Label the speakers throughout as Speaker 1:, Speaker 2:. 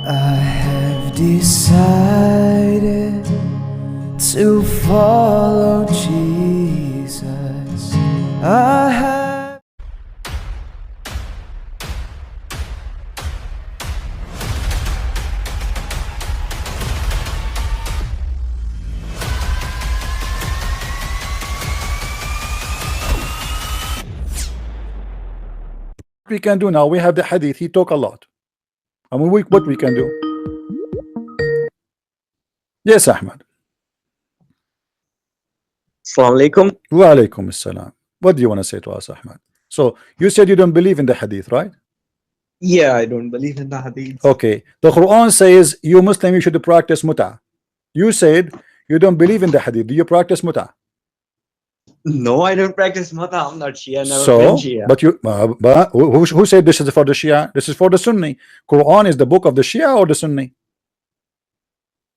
Speaker 1: I have decided to follow Jesus. I have.
Speaker 2: We can do now, we have the hadith. He talk a lot. I mean, what we can do? Yes, Ahmad.
Speaker 3: Assalamu alaikum.
Speaker 2: Wa alaikum assalam. What do you want to say to us, Ahmad? So you said you don't believe in the hadith, right?
Speaker 3: Yeah, I don't believe in the hadith.
Speaker 2: Okay. The Quran says you Muslim, you should practice muta. You said you don't believe in the hadith. Do you practice muta?
Speaker 3: No, I don't practice mata. I'm not Shia, never
Speaker 2: So,
Speaker 3: been Shia.
Speaker 2: but you, who said this is for the Shia? This is for the Sunni. Quran is the book of the Shia or the Sunni?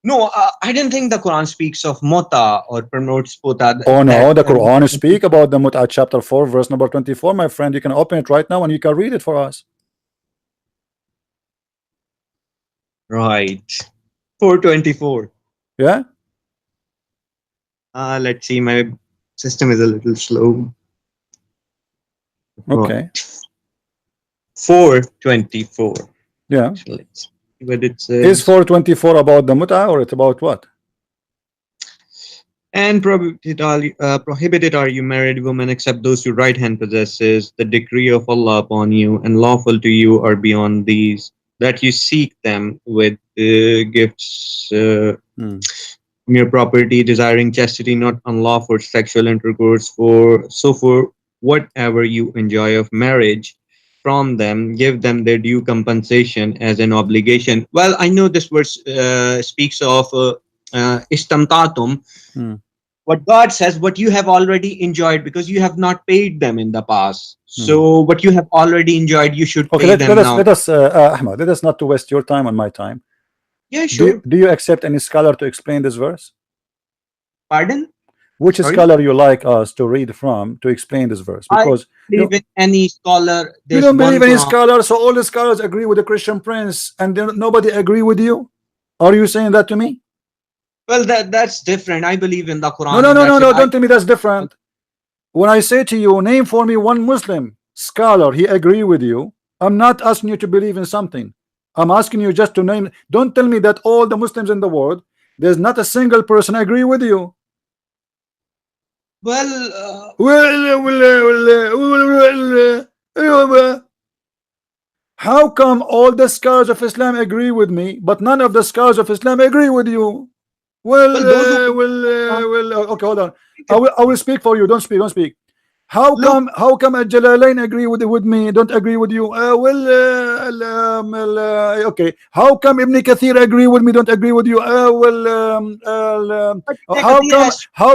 Speaker 3: No, I didn't think the Quran speaks of mota or promotes mota.
Speaker 2: Oh no, the Quran speak about the Mut'ah, chapter 4, verse number 24, my friend. You can open it right now and you can read it for us.
Speaker 3: Right. 424.
Speaker 2: Yeah?
Speaker 3: Let's see, my system is a little slow.
Speaker 2: Okay.
Speaker 3: 424.
Speaker 2: Yeah.
Speaker 3: So let's see what it says.
Speaker 2: Is 424 about the Mut'ah or it's about what?
Speaker 3: And prohibited are you married women except those your right hand possesses, the decree of Allah upon you, and lawful to you are beyond these, that you seek them with gifts from your property, desiring chastity, not unlawful sexual intercourse. For whatever you enjoy of marriage from them, give them their due compensation as an obligation. Well, I know this verse speaks of istamtatum. What God says, what you have already enjoyed, because you have not paid them in the past. So what you have already enjoyed, you should pay them now.
Speaker 2: Let us Ahmad, let us not to waste your time and my time.
Speaker 3: Yeah, sure.
Speaker 2: Do you accept any scholar to explain this verse?
Speaker 3: Pardon?
Speaker 2: Which scholar you like us to read from to explain this verse? Because
Speaker 3: I believe in any scholar.
Speaker 2: You don't believe any scholar, so all the scholars agree with the Christian Prince and then nobody agree with you? Are you saying that to me?
Speaker 3: Well, that's different. I believe in the Quran.
Speaker 2: No, don't tell me that's different. When I say to you, name for me one Muslim scholar, he agree with you. I'm not asking you to believe in something. I'm asking you just to name. Don't tell me that all the Muslims in the world, there's not a single person agree with you.
Speaker 3: Well,
Speaker 2: how come all the scholars of Islam agree with me, but none of the scholars of Islam agree with you? Okay, hold on. I will speak for you. Don't speak. How come Al-Jalalain agree with me, don't agree with you? Okay. How come Ibn Kathir agree with me, don't agree with you? How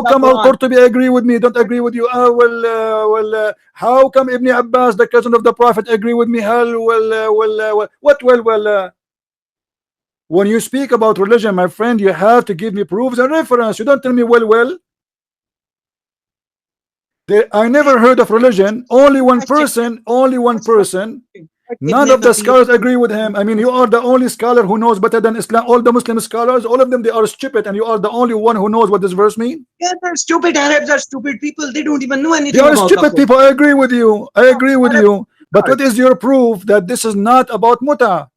Speaker 2: come Al-Qurtubi agree with me, don't agree with you? How come Ibn Abbas, the cousin of the Prophet, agree with me? When you speak about religion, my friend, you have to give me proofs and reference. You don't tell me I never heard of religion. Only one person. None of the scholars agree with him. I mean, you are the only scholar who knows better than Islam. All the Muslim scholars, all of them, they are stupid, and you are the only one who knows what this verse means.
Speaker 3: Yeah, they're stupid. Arabs are stupid people. They don't even know anything.
Speaker 2: They are stupid people. I agree with you. But what is your proof that this is not about muta?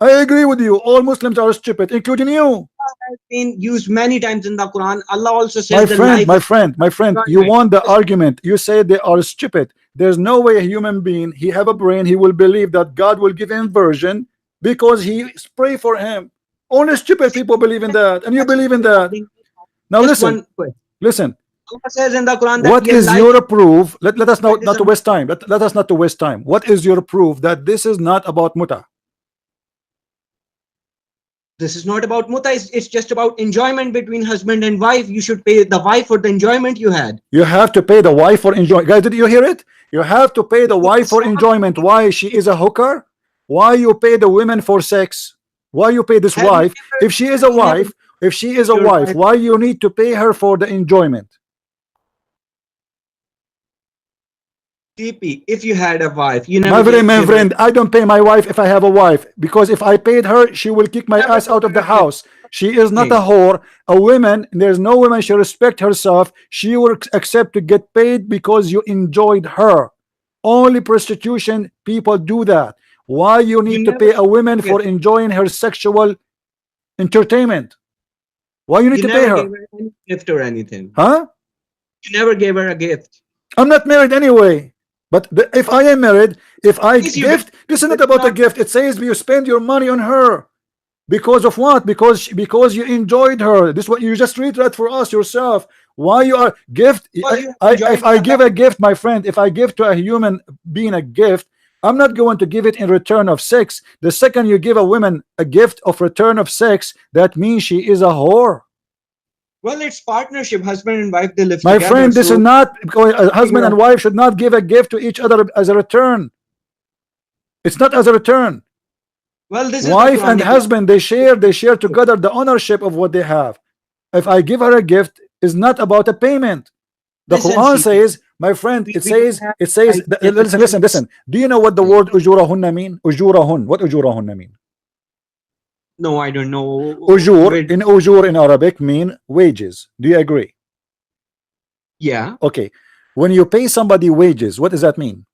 Speaker 2: I agree with you. All Muslims are stupid, including you.
Speaker 3: Has been used many times in the Quran. Allah also says,
Speaker 2: my friend, you want the argument. You say they are stupid. There's no way a human being, he have a brain, he will believe that God will give him version because he pray for him. Only stupid people believe in that, and you believe in that. Now listen.
Speaker 3: Allah says in the Quran that
Speaker 2: what is your proof? Let us not to waste time. Let us not to waste time. What is your proof that this is not about muta?
Speaker 3: This is not about muta. It's just about enjoyment between husband and wife. You should pay the wife for the enjoyment you had.
Speaker 2: You have to pay the wife for enjoyment. Guys, did you hear it? You have to pay the wife for enjoyment. Why? She is a hooker? Why you pay the women for sex? Why you pay this wife? If she is a wife, why you need to pay her for the enjoyment?
Speaker 3: TP, if you had a wife, you
Speaker 2: My
Speaker 3: never
Speaker 2: friend, my
Speaker 3: give her,
Speaker 2: friend, I don't pay my wife if I have a wife, because if I paid her, she will kick my
Speaker 3: never
Speaker 2: ass
Speaker 3: give
Speaker 2: out of
Speaker 3: her
Speaker 2: the
Speaker 3: a gift.
Speaker 2: house. She is not a
Speaker 3: Thing.
Speaker 2: whore. A woman, there's no woman, she respect herself. She will accept to get paid because you enjoyed her. Only prostitution people do that. Why you
Speaker 3: You
Speaker 2: need to
Speaker 3: never
Speaker 2: pay a woman
Speaker 3: gave her a
Speaker 2: for
Speaker 3: gift.
Speaker 2: enjoying her sexual entertainment? Why you need
Speaker 3: You
Speaker 2: to pay
Speaker 3: never gave
Speaker 2: her?
Speaker 3: her any gift or anything.
Speaker 2: Huh?
Speaker 3: You never gave her a gift.
Speaker 2: I'm not married anyway. But if I am married, if I
Speaker 3: Yes, you did.
Speaker 2: gift, this is not
Speaker 3: It's
Speaker 2: about a
Speaker 3: not.
Speaker 2: gift. It says you spend your money on her. Because of what? Because you enjoyed her. This is what you just read that for us yourself. Why you are gift?
Speaker 3: Well, you have
Speaker 2: If
Speaker 3: enjoyed
Speaker 2: I
Speaker 3: her
Speaker 2: give
Speaker 3: life.
Speaker 2: a gift, my friend, if I give to a human being a gift, I'm not going to give it in return of sex. The second you give a woman a gift of return of sex, that means she is a whore.
Speaker 3: Well, it's partnership. Husband and wife, they live
Speaker 2: My
Speaker 3: together.
Speaker 2: friend, this is
Speaker 3: So
Speaker 2: not because a
Speaker 3: giving
Speaker 2: husband
Speaker 3: her a
Speaker 2: and wife should not give a gift to each other as a return. It's not as a return.
Speaker 3: well, this is the
Speaker 2: Wife and
Speaker 3: Quranic law.
Speaker 2: husband, they share together the ownership of what they have. If I give her a gift, is not about a payment. The
Speaker 3: Listen,
Speaker 2: Quran
Speaker 3: CP,
Speaker 2: says, my friend,
Speaker 3: we don't have
Speaker 2: it
Speaker 3: the
Speaker 2: says,
Speaker 3: right to get the
Speaker 2: listen, listen,
Speaker 3: payments.
Speaker 2: listen. Do you know what the word ujurahunna mean? Ujurahun. What ujurahunna mean?
Speaker 3: No, I don't know.
Speaker 2: Ujur
Speaker 3: Where,
Speaker 2: in Arabic mean wages. Do you agree?
Speaker 3: yeah.
Speaker 2: Okay. When you pay somebody wages, what does that mean?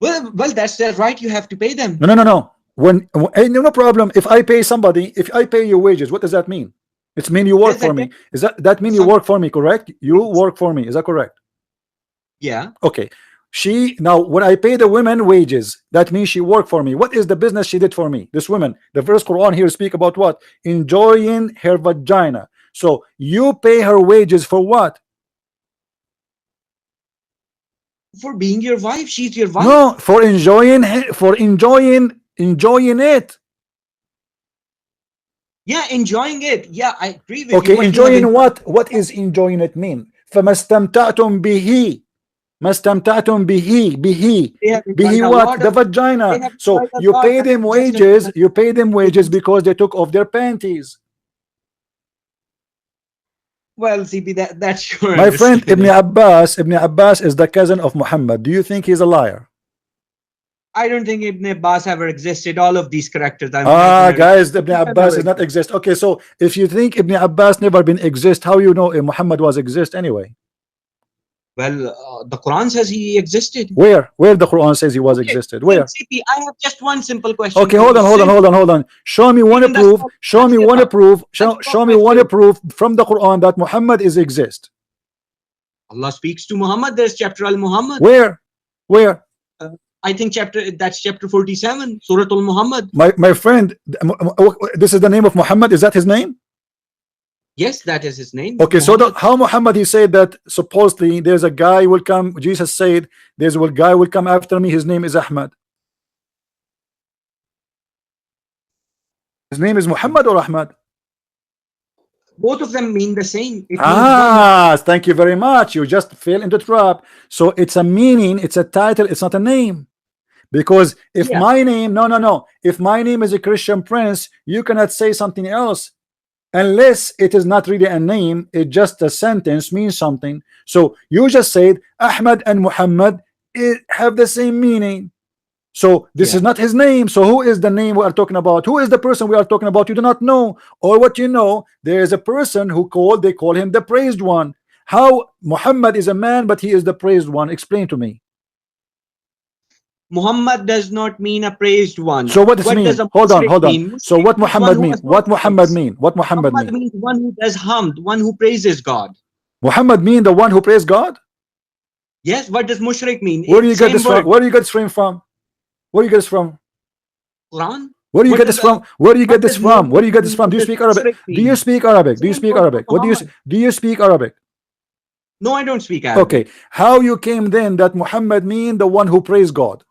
Speaker 3: Well, that's their right. You have to pay them.
Speaker 2: No, no, no, no. No problem. If I pay somebody, if I pay you wages, what does that mean? It's mean you work
Speaker 3: There's a
Speaker 2: for
Speaker 3: debt.
Speaker 2: me. Is that mean you
Speaker 3: Some
Speaker 2: work for me? Correct? You work for me. Is that correct?
Speaker 3: yeah.
Speaker 2: Okay. She now when I pay the women wages, that means she worked for me. What is the business she did for me? This woman, the verse Quran here speak about what? Enjoying her vagina. So you pay her wages for what?
Speaker 3: For being your wife, she's your
Speaker 2: No,
Speaker 3: wife.
Speaker 2: for enjoying it.
Speaker 3: Yeah, enjoying it. Yeah, I agree with you.
Speaker 2: Okay,
Speaker 3: But you have
Speaker 2: enjoying
Speaker 3: enjoyed.
Speaker 2: what? What is enjoying it mean? فما استمتعتم به ما استمتعتم
Speaker 3: They have
Speaker 2: به
Speaker 3: enjoyed a
Speaker 2: what?
Speaker 3: lot
Speaker 2: The
Speaker 3: of. They
Speaker 2: vagina.
Speaker 3: have
Speaker 2: So
Speaker 3: enjoyed a
Speaker 2: you
Speaker 3: lot.
Speaker 2: pay
Speaker 3: That's
Speaker 2: them
Speaker 3: just a
Speaker 2: wages, you pay them wages because they took off their panties.
Speaker 3: well, CP, that's your
Speaker 2: My friend
Speaker 3: understanding.
Speaker 2: Ibn Abbas is the cousin of Muhammad. Do you think he's a liar?
Speaker 3: I don't think Ibn Abbas ever existed. All of these characters are
Speaker 2: Ah,
Speaker 3: imaginary.
Speaker 2: guys, Ibn
Speaker 3: Muhammad
Speaker 2: Abbas
Speaker 3: never
Speaker 2: does not
Speaker 3: existed.
Speaker 2: exist. Okay, so if you think Ibn Abbas never been exist, how you know Muhammad was exist anyway?
Speaker 3: Well, the Quran says he existed.
Speaker 2: Where the Quran says he was
Speaker 3: Okay,
Speaker 2: existed?
Speaker 3: then
Speaker 2: Where?
Speaker 3: CP, I have just one simple question
Speaker 2: Okay,
Speaker 3: for
Speaker 2: hold
Speaker 3: you.
Speaker 2: on, hold on,
Speaker 3: Simple.
Speaker 2: hold on, hold on. Show me one
Speaker 3: Even
Speaker 2: proof. Show me
Speaker 3: that's
Speaker 2: one
Speaker 3: about
Speaker 2: proof.
Speaker 3: that's
Speaker 2: Show
Speaker 3: about
Speaker 2: me
Speaker 3: my
Speaker 2: one
Speaker 3: faith.
Speaker 2: proof from the Quran that Muhammad is exist.
Speaker 3: Allah speaks to Muhammad. There's chapter Al Muhammad.
Speaker 2: Where? Where?
Speaker 3: Uh, I think that's chapter 47, Surah Al Muhammad.
Speaker 2: My friend, this is the name of Muhammad. Is that his name?
Speaker 3: Yes, that is his name,
Speaker 2: Okay, so
Speaker 3: Muhammad.
Speaker 2: how Muhammad he said that supposedly there's a guy will come. Jesus said there's a guy will come after me. His name is Ahmad. His name is Muhammad or Ahmad?
Speaker 3: Both of them mean the same. It means one.
Speaker 2: Ah, thank you very much. You just fell into trap. So it's a meaning. It's a title. It's not a name. Because if
Speaker 3: Yeah,
Speaker 2: my name, no, no, no. If my name is a Christian Prince, you cannot say something else unless it is not really a name. It just a sentence means something. So you just said Ahmad and Muhammad have the same meaning. So this
Speaker 3: yeah.
Speaker 2: is not his name. So who is the name we are talking about? Who is the person we are talking about? You do not know. Or what you know, there is a person who they call him the praised one. How Muhammad is a man, but he is the praised one? Explain to me.
Speaker 3: Muhammad does not mean a praised one.
Speaker 2: So what does it
Speaker 3: What does
Speaker 2: mean?
Speaker 3: a
Speaker 2: Hold on,
Speaker 3: mushrik
Speaker 2: hold on.
Speaker 3: mean?
Speaker 2: So
Speaker 3: Mushrik
Speaker 2: what
Speaker 3: means one
Speaker 2: Muhammad
Speaker 3: who
Speaker 2: mean? What Muhammad
Speaker 3: associates.
Speaker 2: mean? What Muhammad
Speaker 3: Muhammad
Speaker 2: mean?
Speaker 3: means one who does hamd, one who praises God.
Speaker 2: Muhammad mean the one who praised God?
Speaker 3: Yes, what does mushrik mean?
Speaker 2: Where do you
Speaker 3: It's
Speaker 2: get
Speaker 3: same
Speaker 2: this from?
Speaker 3: word.
Speaker 2: Where do you get this from? Where do you get this from?
Speaker 3: Quran.
Speaker 2: Where do you
Speaker 3: What
Speaker 2: get
Speaker 3: does
Speaker 2: this from? Where do you get
Speaker 3: what
Speaker 2: this
Speaker 3: does
Speaker 2: from? Where do
Speaker 3: mu'min
Speaker 2: you get this
Speaker 3: mean?
Speaker 2: from?
Speaker 3: What
Speaker 2: Do you
Speaker 3: does
Speaker 2: speak Arabic?
Speaker 3: mushrik
Speaker 2: Do you
Speaker 3: mean?
Speaker 2: speak Arabic? Do you
Speaker 3: Same
Speaker 2: speak
Speaker 3: word for
Speaker 2: Arabic? What
Speaker 3: Muhammad.
Speaker 2: do you speak Arabic?
Speaker 3: No, I don't speak
Speaker 2: Okay.
Speaker 3: Arabic.
Speaker 2: How you came then that Muhammad mean the one who praised God?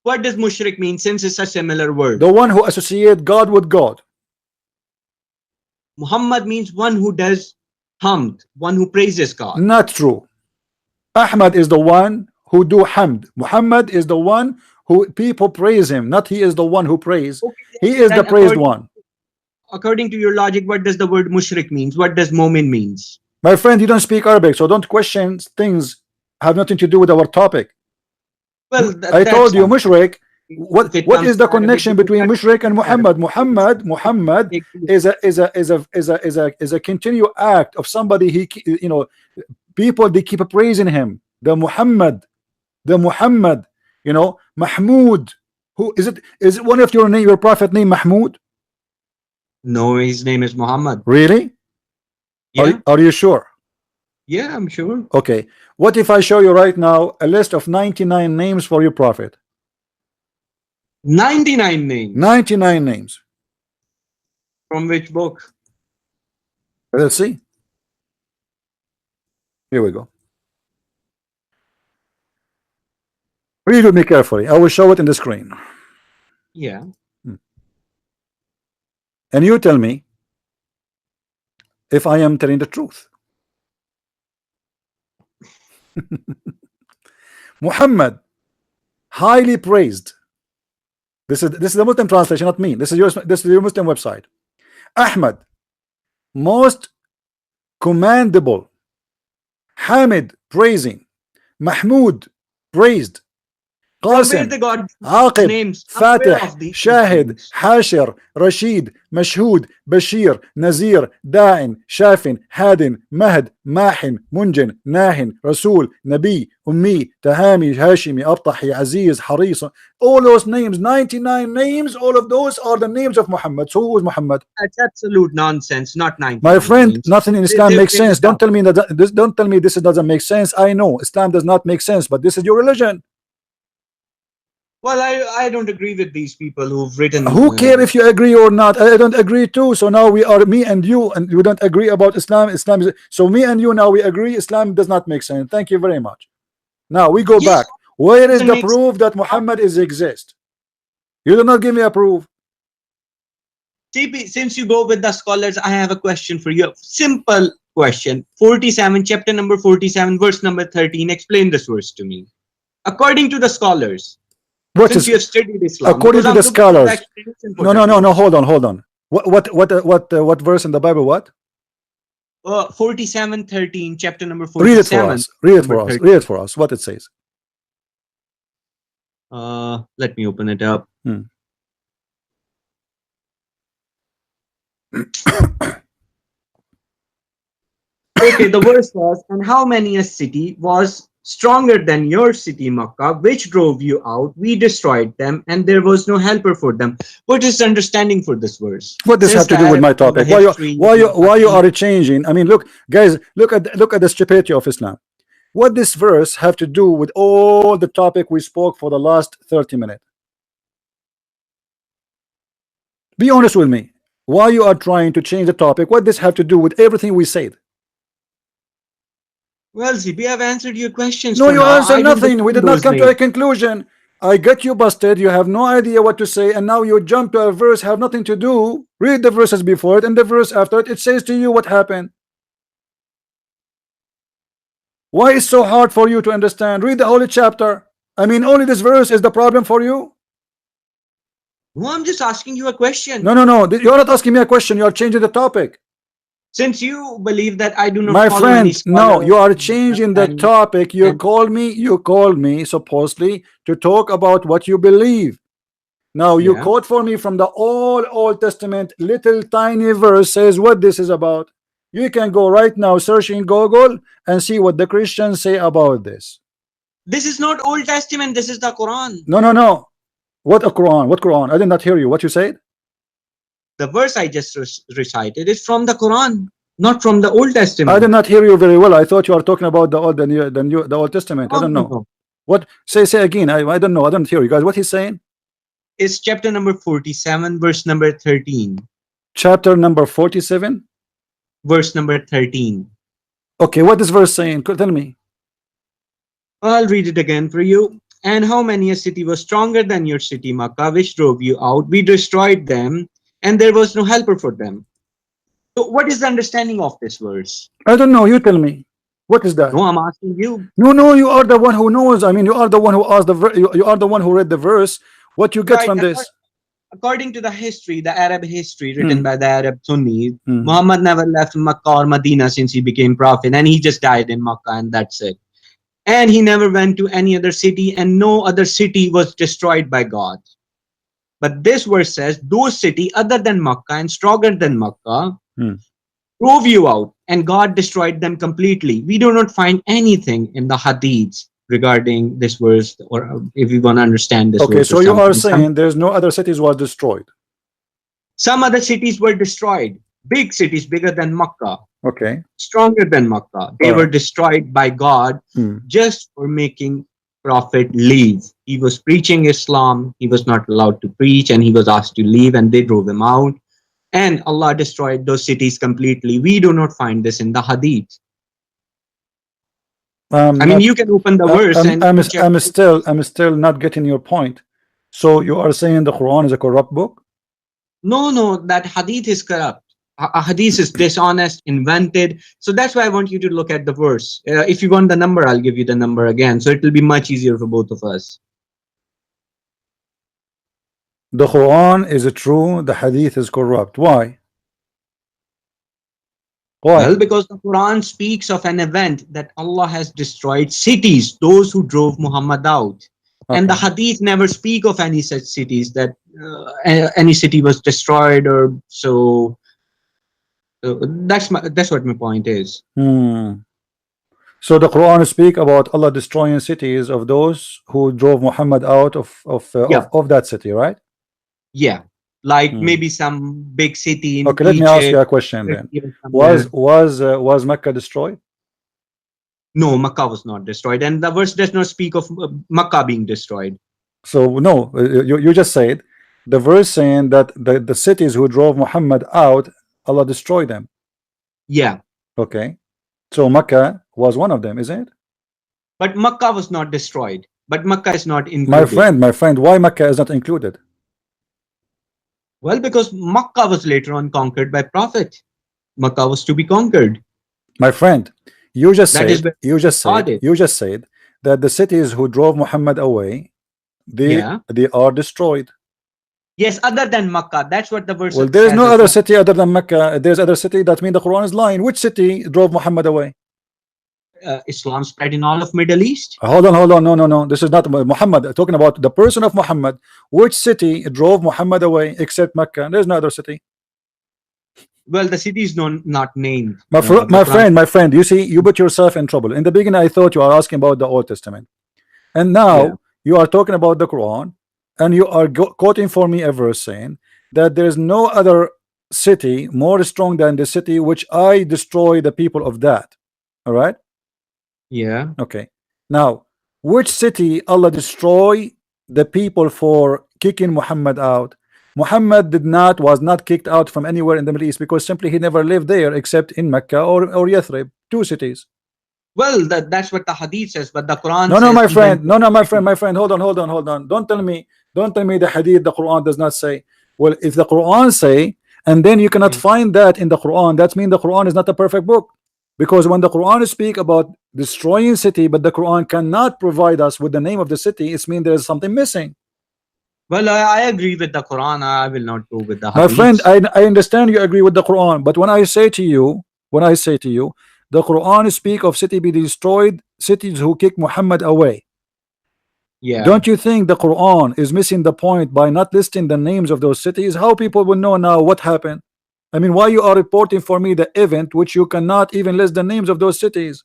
Speaker 3: What does mushrik mean since it's a similar word?
Speaker 2: The one who associate God with God.
Speaker 3: Muhammad means one who does hamd, one who praises God.
Speaker 2: Not true. Ahmad is the one who do hamd. Muhammad is the one who people praise him, not he is the one who praise.
Speaker 3: Okay,
Speaker 2: He is the
Speaker 3: then
Speaker 2: praised one.
Speaker 3: according to your logic, what does the word mushrik means? What does mu'min means?
Speaker 2: My friend, you don't speak Arabic, so don't question things have nothing to do with our topic.
Speaker 3: Well,
Speaker 2: I
Speaker 3: that's
Speaker 2: told you
Speaker 3: fine.
Speaker 2: mushrik.
Speaker 3: If it
Speaker 2: What
Speaker 3: comes
Speaker 2: is the
Speaker 3: to Arabic,
Speaker 2: connection
Speaker 3: you
Speaker 2: between
Speaker 3: can-
Speaker 2: mushrik and Muhammad? Muhammad is a continual act of somebody. He, you know, people, they keep praising him. The Muhammad, you know, Mahmud. Who is it? Is it one of your name, your prophet name Mahmud?
Speaker 3: No, his name is Muhammad.
Speaker 2: Really?
Speaker 3: Yeah,
Speaker 2: Are you sure?
Speaker 3: yeah, I'm sure.
Speaker 2: Okay. What if I show you right now a list of 99 names for your prophet?
Speaker 3: 99 names.
Speaker 2: 99 names.
Speaker 3: From which book?
Speaker 2: Let's see. Here we go. Read with me carefully. I will show it in the screen.
Speaker 3: Yeah.
Speaker 2: And you tell me if I am telling the truth. Muhammad, highly praised. This is the Muslim translation, not me. This is your Muslim website. Ahmad, most commendable. Hamid, praising. Mahmud, praised.
Speaker 3: From where
Speaker 2: Qasim,
Speaker 3: they got
Speaker 2: Aqib,
Speaker 3: names? I'm aware
Speaker 2: Fatih,
Speaker 3: of these
Speaker 2: Shahid,
Speaker 3: things.
Speaker 2: Hashir, Rashid, Mashhud, Bashir, Nazir, Da'in, Shafin, Hadin, Mahd, Mahin, Munjin, Nahin, Rasul, Nabi, Ummi, Tahami, Hashimi, Abtahi, Aziz, Haris. All those names, 99 names, all of those are the names of Muhammad. So who is Muhammad?
Speaker 3: That's absolute nonsense. Not 99
Speaker 2: My friend,
Speaker 3: names.
Speaker 2: nothing in Islam
Speaker 3: They
Speaker 2: makes
Speaker 3: made
Speaker 2: sense.
Speaker 3: it up.
Speaker 2: Don't tell me this doesn't make sense. I know Islam does not make sense, but this is your religion.
Speaker 3: Well, I don't agree with these people who've written.
Speaker 2: Who care if you agree or not? I don't agree too. So now we are me and you don't agree about Islam. Islam is, so me and you now we agree Islam does not make sense. Thank you very much. Now we go
Speaker 3: Yes,
Speaker 2: back. Where is
Speaker 3: doesn't
Speaker 2: the
Speaker 3: make
Speaker 2: proof that Muhammad is exist? You do not give me a proof.
Speaker 3: CP, since you go with the scholars, I have a question for you. Simple question. 47, chapter number 47, verse number 13. Explain this verse to me. According to the scholars,
Speaker 2: What
Speaker 3: since
Speaker 2: is
Speaker 3: you have studied Islam,
Speaker 2: according
Speaker 3: because
Speaker 2: to
Speaker 3: I'm
Speaker 2: the
Speaker 3: looking for the
Speaker 2: scholars?
Speaker 3: explanation for
Speaker 2: No,
Speaker 3: that verse.
Speaker 2: hold on. What verse in the Bible? What?
Speaker 3: 47:13, chapter number
Speaker 2: Read it for
Speaker 3: 47.
Speaker 2: us. Read it
Speaker 3: number
Speaker 2: for us.
Speaker 3: 13.
Speaker 2: Read it for us. What it says.
Speaker 3: Let me open it up. Okay, the verse was, and how many a city was stronger than your city, Makkah, which drove you out? We destroyed them, and there was no helper for them. What is the understanding for this verse?
Speaker 2: What does
Speaker 3: Since
Speaker 2: have to
Speaker 3: the
Speaker 2: do with my
Speaker 3: Arabs know the
Speaker 2: topic?
Speaker 3: history,
Speaker 2: Why you are changing? I mean, look, guys, look at the stupidity of Islam. What this verse have to do with all the topic we spoke for the last 30 minutes? Be honest with me. Why you are trying to change the topic? What this have to do with everything we said?
Speaker 3: Well, CP, I've answered your questions
Speaker 2: No,
Speaker 3: for
Speaker 2: you
Speaker 3: now.
Speaker 2: answer
Speaker 3: I don't
Speaker 2: nothing. We
Speaker 3: defend
Speaker 2: did not
Speaker 3: those
Speaker 2: come to a
Speaker 3: names.
Speaker 2: conclusion. I got you busted. You have no idea what to say, and now you jump to a verse have nothing to do. Read the verses before it and the verse after it. It says to you what happened. Why is so hard for you to understand? Read the holy chapter. I mean, only this verse is the problem for you.
Speaker 3: No, I'm just asking you a question.
Speaker 2: No. You're not asking me a question. You are changing the topic.
Speaker 3: Since you believe that I do not
Speaker 2: My
Speaker 3: follow any
Speaker 2: friend, no,
Speaker 3: scholar,
Speaker 2: you are changing the
Speaker 3: and
Speaker 2: topic. You called me supposedly to talk about what you believe. Now you
Speaker 3: yeah,
Speaker 2: quote for me from the Old Testament, little tiny verse says what this is about. You can go right now, search in Google and see what the Christians say about this.
Speaker 3: this is not Old Testament. This is the Quran.
Speaker 2: No. What a Quran? What Quran? I did not hear you. What you said?
Speaker 3: The verse I just recited is from the Quran, not from the Old Testament.
Speaker 2: I did not hear you very well. I thought you are talking about the Old Testament. I don't know.
Speaker 3: No.
Speaker 2: What? Say again. I don't know. I don't hear you guys. What he's saying?
Speaker 3: It's chapter number 47, verse number 13.
Speaker 2: Chapter number 47,
Speaker 3: verse number 13.
Speaker 2: Okay, what is verse saying? Tell me.
Speaker 3: I'll read it again for you. And how many a city was stronger than your city, Makkah, which drove you out? We destroyed them, and there was no helper for them. So what is the understanding of this verse?
Speaker 2: I don't know. You tell me. What is that?
Speaker 3: No, I'm asking you.
Speaker 2: No, you are the one who knows. I mean, you are the one who asked you are the one who read the verse. What you get
Speaker 3: Right,
Speaker 2: from this?
Speaker 3: According to the history, the Arab history written by the Arab Sunnis, Muhammad never left Makkah or Medina since he became prophet, and he just died in Makkah, and that's it. and he never went to any other city, and no other city was destroyed by God. But this verse says those cities other than Makkah and stronger than Makkah drove you out, and God destroyed them completely. We do not find anything in the hadiths regarding this verse, or if we want to understand this
Speaker 2: Okay,
Speaker 3: verse.
Speaker 2: so you are saying there's no other cities was destroyed.
Speaker 3: Some other cities were destroyed. Big cities, bigger than Makkah,
Speaker 2: Okay.
Speaker 3: stronger than Makkah. They were destroyed by God just for making Prophet leave. He was preaching Islam. He was not allowed to preach, and he was asked to leave, and they drove him out. And Allah destroyed those cities completely. We do not find this in the hadith. I mean, you can open the verse and
Speaker 2: I'm still not getting your point. So you are saying the Quran is a corrupt book?
Speaker 3: No, that hadith is corrupt. A hadith is dishonest, invented. So that's why I want you to look at the verse. If you want the number, I'll give you the number again. So it will be much easier for both of us.
Speaker 2: The Quran is true, the hadith is corrupt. Why?
Speaker 3: Well, because the Quran speaks of an event that Allah has destroyed cities, those who drove Muhammad out. And the hadith never speak of any such cities, that any city was destroyed or so. That's what my point is.
Speaker 2: So the Quran speak about Allah destroying cities of those who drove Muhammad out of that city, right?
Speaker 3: Yeah, like maybe some big city in
Speaker 2: Okay, let me ask you a question then. Was Mecca destroyed?
Speaker 3: No, Makkah was not destroyed, and the verse does not speak of Makkah being destroyed.
Speaker 2: So no, you just said the verse saying that the cities who drove Muhammad out, Allah destroyed them.
Speaker 3: Yeah.
Speaker 2: Okay. So Makkah was one of them, isn't it?
Speaker 3: But Makkah was not destroyed. But Makkah is not included.
Speaker 2: My friend, why Makkah is not included?
Speaker 3: Well, because Makkah was later on conquered by Prophet. Makkah was to be conquered.
Speaker 2: My friend, you just said that the cities who drove Muhammad away, they are destroyed.
Speaker 3: Yes, other than Makkah. That's what the verse says.
Speaker 2: Well, there is no other city other than Mecca. There's other city. That means the Quran is lying. Which city drove Muhammad away?
Speaker 3: Islam spread in all of Middle East.
Speaker 2: Hold on. No. This is not Muhammad. Talking about the person of Muhammad. Which city drove Muhammad away except Mecca? There's no other city.
Speaker 3: Well, the city is not named.
Speaker 2: My friend. You see, you put yourself in trouble. In the beginning, I thought you are asking about the Old Testament, and now you are talking about the Quran. And you are quoting for me a verse saying that there is no other city more strong than the city which I destroy the people of that. All right?
Speaker 3: Yeah.
Speaker 2: Okay. Now, which city Allah destroy the people for kicking Muhammad out? Muhammad was not kicked out from anywhere in the Middle East because simply he never lived there except in Mecca or Yathrib, two cities.
Speaker 3: Well, that's what the hadith says, but the Quran
Speaker 2: says my friend, hold on. Don't tell me the hadith, the Quran does not say. Well, if the Quran say, and then you cannot find that in the Quran, that means the Quran is not a perfect book. Because when the Quran speak about destroying city, but the Quran cannot provide us with the name of the city, it means there is something missing.
Speaker 3: Well, I agree with the Quran. I will not go with the hadith.
Speaker 2: My friend, I understand you agree with the Quran, but when I say to you, the Quran speak of city be destroyed, cities who kick Muhammad away.
Speaker 3: Yeah.
Speaker 2: Don't you think the Quran is missing the point by not listing the names of those cities? How people will know now what happened? I mean, why you are reporting for me the event which you cannot even list the names of those cities?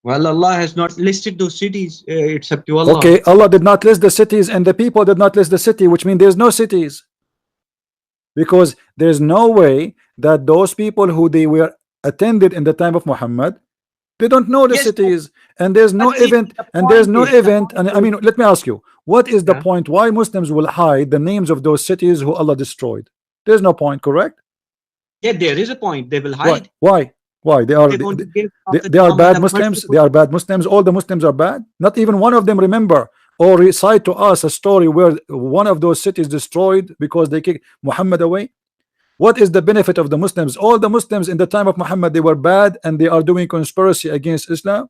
Speaker 3: Well, Allah has not listed those cities. It's up to Allah.
Speaker 2: Okay, Allah did not list the cities and the people did not list the city, which means there's no cities. Because there's no way that those people who they were attended in the time of Muhammad, they don't know the cities, and there's no event, and I mean, let me ask you, what is the point why Muslims will hide the names of those cities who Allah destroyed? There's no point, correct?
Speaker 3: Yeah, there is a point. They will hide.
Speaker 2: Why they are bad Muslims? They are bad Muslims. All the Muslims are bad. Not even one of them remember or recite to us a story where one of those cities destroyed because they kicked Muhammad away. What is the benefit of the Muslims? All the Muslims in the time of Muhammad, they were bad and they are doing conspiracy against Islam.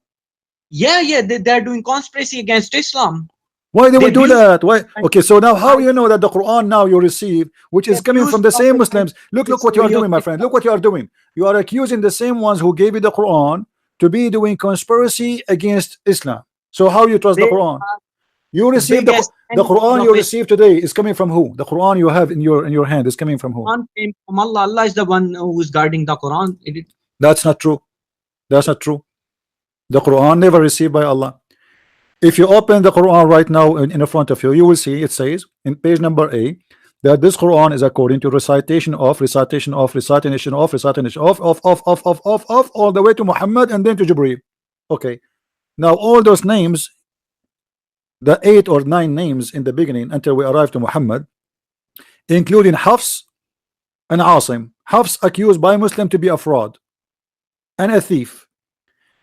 Speaker 3: Yeah, they're doing conspiracy against Islam.
Speaker 2: Why they would do that? Why? Okay, so now how you know that the Quran now you receive, which is coming from the same Muslims? Look what you are doing, my friend. Look what you are doing. You are accusing the same ones who gave you the Quran to be doing conspiracy against Islam. So how you trust the
Speaker 4: They
Speaker 2: Quran?
Speaker 4: are
Speaker 2: You receive
Speaker 4: biggest
Speaker 2: the
Speaker 4: enemies
Speaker 2: Quran
Speaker 4: of
Speaker 2: you
Speaker 4: Islam.
Speaker 2: receive today is coming from who? The Quran you have in your hand is coming from who?
Speaker 4: Quran came from Allah. Allah is the one who is guarding the Quran.
Speaker 2: That's not true. That's not true. The Quran never received by Allah. If you open the Quran right now in front of you, you will see it says in page number A that this Quran is according to recitation of all the way to Muhammad and then to Jibreel. Okay, now all those names, the 8 or 9 names in the beginning until we arrive to Muhammad, including Hafs and Asim. Hafs accused by Muslim to be a fraud and a thief.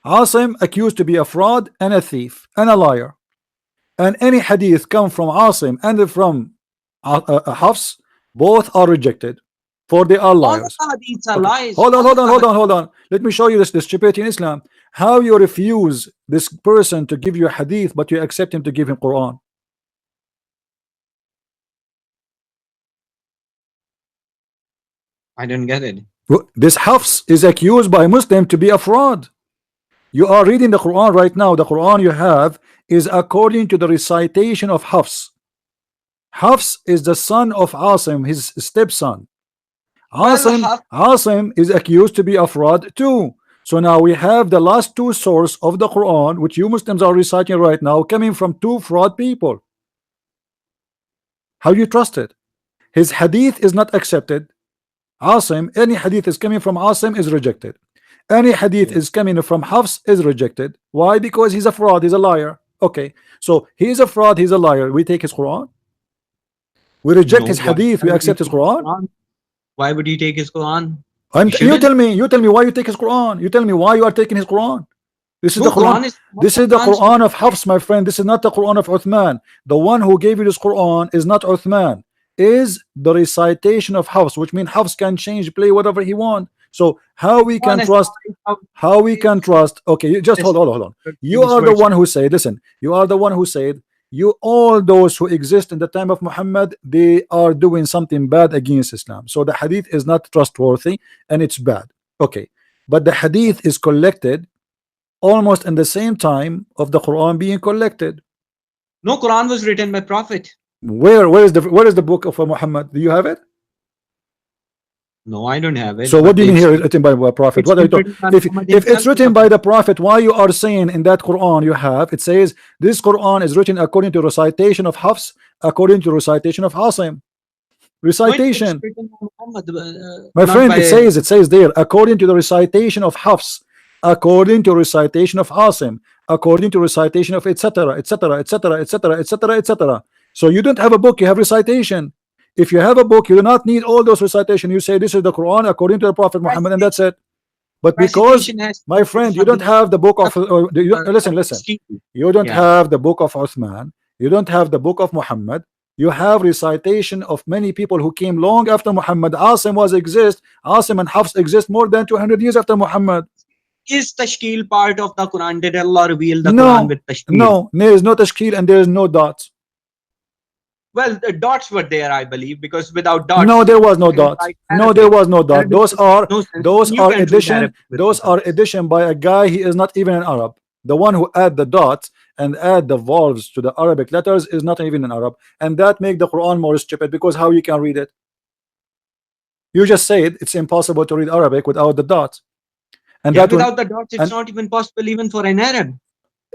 Speaker 2: Asim accused to be a fraud and a thief and a liar. And any hadith come from Asim and from Hafs, both are rejected, for they are
Speaker 4: All
Speaker 2: liars.
Speaker 4: the hadiths are
Speaker 2: Okay.
Speaker 4: lies.
Speaker 2: Hold on,
Speaker 4: All
Speaker 2: hold on,
Speaker 4: the
Speaker 2: hold on, hold on. Let me show you this stupidity in Islam. How you refuse this person to give you a hadith, but you accept him to give him Quran.
Speaker 3: I don't get it.
Speaker 2: This Hafs is accused by Muslim to be a fraud. You are reading the Quran right now. The Quran you have is according to the recitation of Hafs. Hafs is the son of Asim, his stepson. Asim is accused to be a fraud too. So now we have the last two sources of the Quran, which you Muslims are reciting right now, coming from two fraud people. How do you trust it? His hadith is not accepted. Asim, any hadith is coming from Asim is rejected. Any hadith is coming from Hafs is rejected. Why? Because he's a fraud, he's a liar. Okay, so he's a fraud, he's a liar. We take his Quran. We reject his hadith. We accept his Quran.
Speaker 4: Why would you take his Quran?
Speaker 2: And you tell me why you take his Quran. You tell me why you are taking his Quran. This is the Quran. This is the Quran of Hafs, my friend. This is not the Quran of Uthman. The one who gave you this Quran is not Uthman. Is the recitation of Hafs, which means Hafs can change, play whatever he wants. So how we can trust? How we can trust? Okay, you just hold on. You are the one who said, listen, you are the one who said, you all those who exist in the time of Muhammad, they are doing something bad against Islam. So the hadith is not trustworthy and it's bad. Okay, but the hadith is collected almost in the same time of the Quran being collected.
Speaker 4: No, Quran was written by Prophet.
Speaker 2: Where is the book of Muhammad? Do you have it?
Speaker 4: No, I don't have it.
Speaker 2: So what do you mean here written by a prophet? What are you talking? If it's written by the prophet, why you are saying in that Quran you have, it says this Quran is written according to recitation of Hafs, according to recitation of Asim. Recitation. My friend, it says there, according to the recitation of Hafs, according to recitation of Asim, according to recitation of etc. etc. etc. etc. etc. etc. So you don't have a book, you have recitation. If you have a book, you do not need all those recitation. You say this is the Quran according to the Prophet Muhammad, and that's it. But because, my friend, you don't have the book of listen, you don't have the book of Uthman, you don't have the book of Muhammad. You have recitation of many people who came long after Muhammad. Asim Asim and Hafs exist more than 200 years after Muhammad.
Speaker 4: Is tashkil part of the Quran? Did Allah reveal the Quran with tashkil?
Speaker 2: No, there is no tashkil and there is no dots.
Speaker 4: Well, the dots were there, I believe, because without dots,
Speaker 2: no, there was no dots. No, there was no dot. Those are addition. Those are addition by a guy. He is not even an Arab. The one who add the dots and add the vowels to the Arabic letters is not even an Arab, and that make the Quran more stupid. Because how you can read it? You just said it's impossible to read Arabic without the dots, and that
Speaker 4: without the dots, it's not even possible even for an Arab.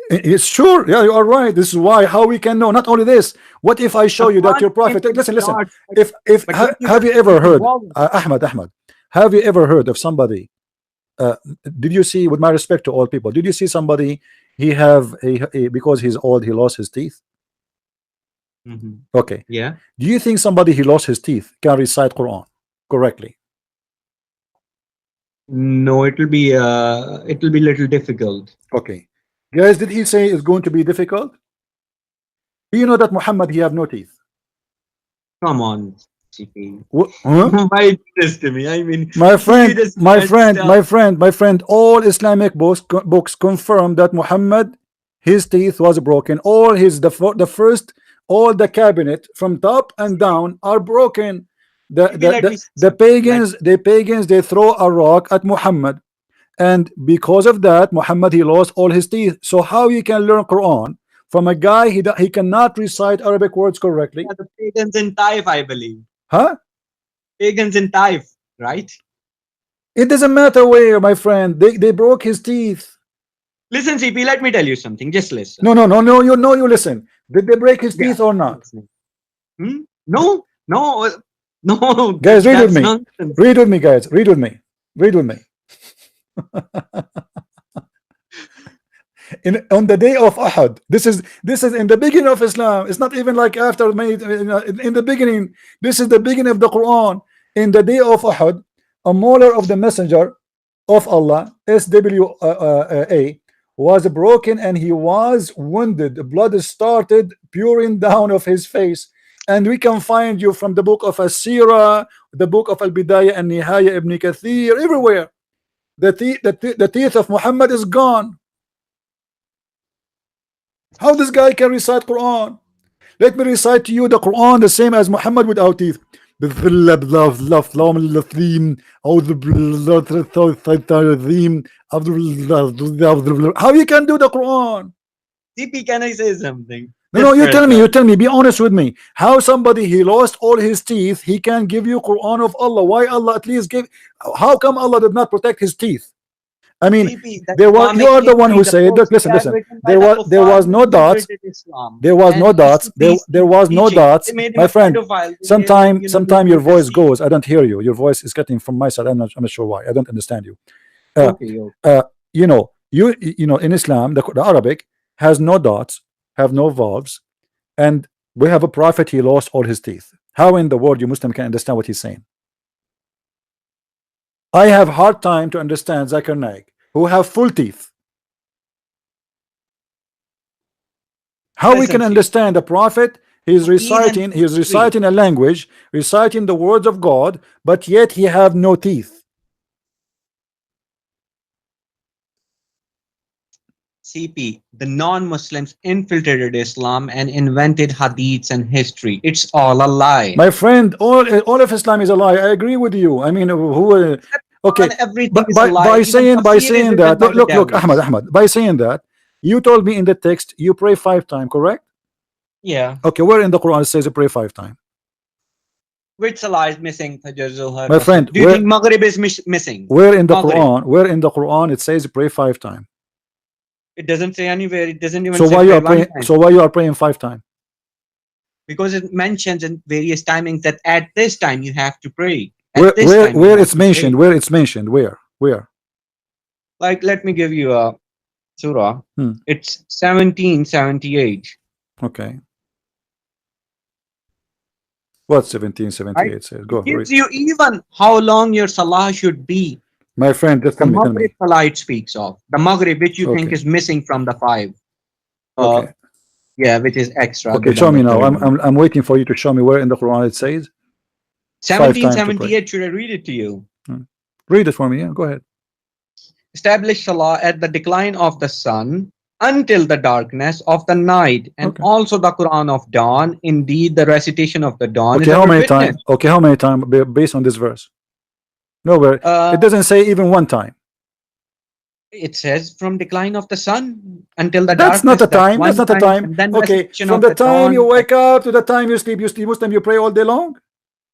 Speaker 2: It's sure, yeah, you are right. This is why how we can know. Not only this, what if I show you that your prophet? Listen. If have you ever heard Ahmad? Have you ever heard of somebody? Did you see, with my respect to all people, did you see somebody he have a because he's old he lost his teeth? Okay.
Speaker 4: Yeah.
Speaker 2: Do you think somebody he lost his teeth can recite Quran correctly?
Speaker 4: No, it will be a little difficult.
Speaker 2: Okay. Guys, did he say it's going to be difficult? Do you know that Muhammad he have no teeth?
Speaker 4: Come on,
Speaker 2: huh?
Speaker 4: Why this to me? I mean,
Speaker 2: my friend, all Islamic books confirm that Muhammad, his teeth was broken. All the cabinet from top and down are broken. The pagans they throw a rock at Muhammad, and because of that, Muhammad, he lost all his teeth. So how you can learn Quran from a guy he cannot recite Arabic words correctly?
Speaker 4: Yeah, the pagans in Taif, I believe.
Speaker 2: Huh?
Speaker 4: Pagans in Taif, right?
Speaker 2: It doesn't matter where, my friend. They broke his teeth.
Speaker 4: Listen, CP, let me tell you something. Just listen.
Speaker 2: No, you listen. Did they break his
Speaker 4: Yeah,
Speaker 2: teeth or
Speaker 4: I'm
Speaker 2: not?
Speaker 4: listening. No, no, no.
Speaker 2: Guys, read with
Speaker 4: That's
Speaker 2: me.
Speaker 4: nonsense.
Speaker 2: Read with me, guys. Read with me. Read with me. On the day of Ahad, this is in the beginning of Islam. It's not even like after many, in the beginning. This is the beginning of the Quran. In the day of Ahad, a molar of the messenger of Allah, SWA, was broken and he was wounded. Blood started pouring down of his face, and we can find you from the book of As-Sirah, the book of Al-Bidayah and Nihaya, Ibn Kathir, everywhere. The teeth of Muhammad is gone. How this guy can recite Quran? Let me recite to you the Quran the same as Muhammad without teeth. How you can do the Quran?
Speaker 4: CP, can I say something?
Speaker 2: No,
Speaker 4: Just for a
Speaker 2: you
Speaker 4: sec.
Speaker 2: tell me, be honest with me. How somebody he lost all his teeth, he can give you Quran of Allah? Why Allah at least give? How come Allah did not protect his teeth? I mean,
Speaker 4: CP, the
Speaker 2: there was, you
Speaker 4: Islamic
Speaker 2: are the one
Speaker 4: history,
Speaker 2: who
Speaker 4: the
Speaker 2: said, look,
Speaker 4: books, they
Speaker 2: listen,
Speaker 4: are
Speaker 2: listen.
Speaker 4: written by the
Speaker 2: There
Speaker 4: kuffar
Speaker 2: was
Speaker 4: who
Speaker 2: no dots.
Speaker 4: infiltrated Islam
Speaker 2: There was
Speaker 4: and
Speaker 2: no
Speaker 4: used
Speaker 2: dots.
Speaker 4: to teach
Speaker 2: There was no
Speaker 4: teaching.
Speaker 2: dots.
Speaker 4: They made him
Speaker 2: My
Speaker 4: a
Speaker 2: friend,
Speaker 4: pedophile. They made him,
Speaker 2: sometime
Speaker 4: do
Speaker 2: your voice
Speaker 4: deceit.
Speaker 2: goes. I don't hear you. Your voice is getting from my side. I'm not sure why. I don't understand you.
Speaker 4: Okay, okay.
Speaker 2: You know, in Islam, the Arabic has no dots, have no vowels, and we have a prophet. He lost all his teeth. How in the world you Muslim can understand what he's saying? I have hard time to understand Zakir Naik, who have full teeth. How we
Speaker 4: Listen,
Speaker 2: can
Speaker 4: CP.
Speaker 2: understand the prophet? He's
Speaker 4: Even history.
Speaker 2: reciting a language, reciting the words of God, but yet he have no teeth.
Speaker 4: CP, the non-Muslims infiltrated Islam and invented hadiths and history. It's all a lie.
Speaker 2: My friend, all of Islam is a lie. I agree with you. I mean, okay,
Speaker 4: On everything
Speaker 2: but
Speaker 4: is a lie. Even
Speaker 2: by
Speaker 4: tafsir is
Speaker 2: saying
Speaker 4: written
Speaker 2: that,
Speaker 4: by the
Speaker 2: look,
Speaker 4: devils.
Speaker 2: Ahmad, by saying that, you told me in the text you pray 5 times, correct?
Speaker 4: Yeah.
Speaker 2: Okay, where in the Quran it says you pray 5 times?
Speaker 4: Which salah is missing? Fajr, Zuhr,
Speaker 2: My
Speaker 4: Asr.
Speaker 2: friend,
Speaker 4: Do you think Maghrib is missing?
Speaker 2: where in the
Speaker 4: Maghrib.
Speaker 2: Quran? Where in the Quran it says you pray 5 times?
Speaker 4: It doesn't say anywhere. It doesn't even
Speaker 2: So
Speaker 4: say
Speaker 2: why you
Speaker 4: pray
Speaker 2: are
Speaker 4: one
Speaker 2: praying?
Speaker 4: time.
Speaker 2: So why you are praying 5 times?
Speaker 4: Because it mentions in various timings that at this time you have to pray. At this time you
Speaker 2: Where
Speaker 4: have
Speaker 2: it's
Speaker 4: to pray.
Speaker 2: mentioned? Where it's mentioned? Where?
Speaker 4: Like, let me give you a surah.
Speaker 2: Hmm.
Speaker 4: It's 1778.
Speaker 2: Okay. What
Speaker 4: Right?
Speaker 2: 1778 says? Go
Speaker 4: It
Speaker 2: read.
Speaker 4: gives you even how long your salah should be.
Speaker 2: My friend, just
Speaker 4: The
Speaker 2: tell me.
Speaker 4: Maghrib salah it speaks of. The Maghrib, which you think
Speaker 2: Okay.
Speaker 4: is missing from the 5.
Speaker 2: Okay.
Speaker 4: Yeah, which is extra
Speaker 2: Okay.
Speaker 4: other
Speaker 2: Show
Speaker 4: than
Speaker 2: me
Speaker 4: the
Speaker 2: now.
Speaker 4: third one.
Speaker 2: I'm waiting for you to show me where in the Quran it says 5 times to pray.
Speaker 4: 1778, should I read it to you?
Speaker 2: Read it for me. Yeah. Go ahead.
Speaker 4: Establish salah at the decline of the sun until the darkness of the night, and
Speaker 2: Okay.
Speaker 4: also the Quran of dawn. Indeed, the recitation of the dawn
Speaker 2: Okay.
Speaker 4: is
Speaker 2: How
Speaker 4: our
Speaker 2: many
Speaker 4: witness.
Speaker 2: times? Okay. How many times based on this verse? Nowhere.
Speaker 4: Uh,
Speaker 2: It doesn't say even 1 time.
Speaker 4: it says from decline of the sun until the
Speaker 2: That's not
Speaker 4: darkness.
Speaker 2: a
Speaker 4: That's
Speaker 2: time. That's
Speaker 4: one
Speaker 2: not a
Speaker 4: time,
Speaker 2: time.
Speaker 4: and then
Speaker 2: Okay.
Speaker 4: recitation
Speaker 2: From
Speaker 4: of
Speaker 2: the
Speaker 4: the
Speaker 2: time you
Speaker 4: dawn.
Speaker 2: wake up to the time you sleep Muslim, you pray all day long?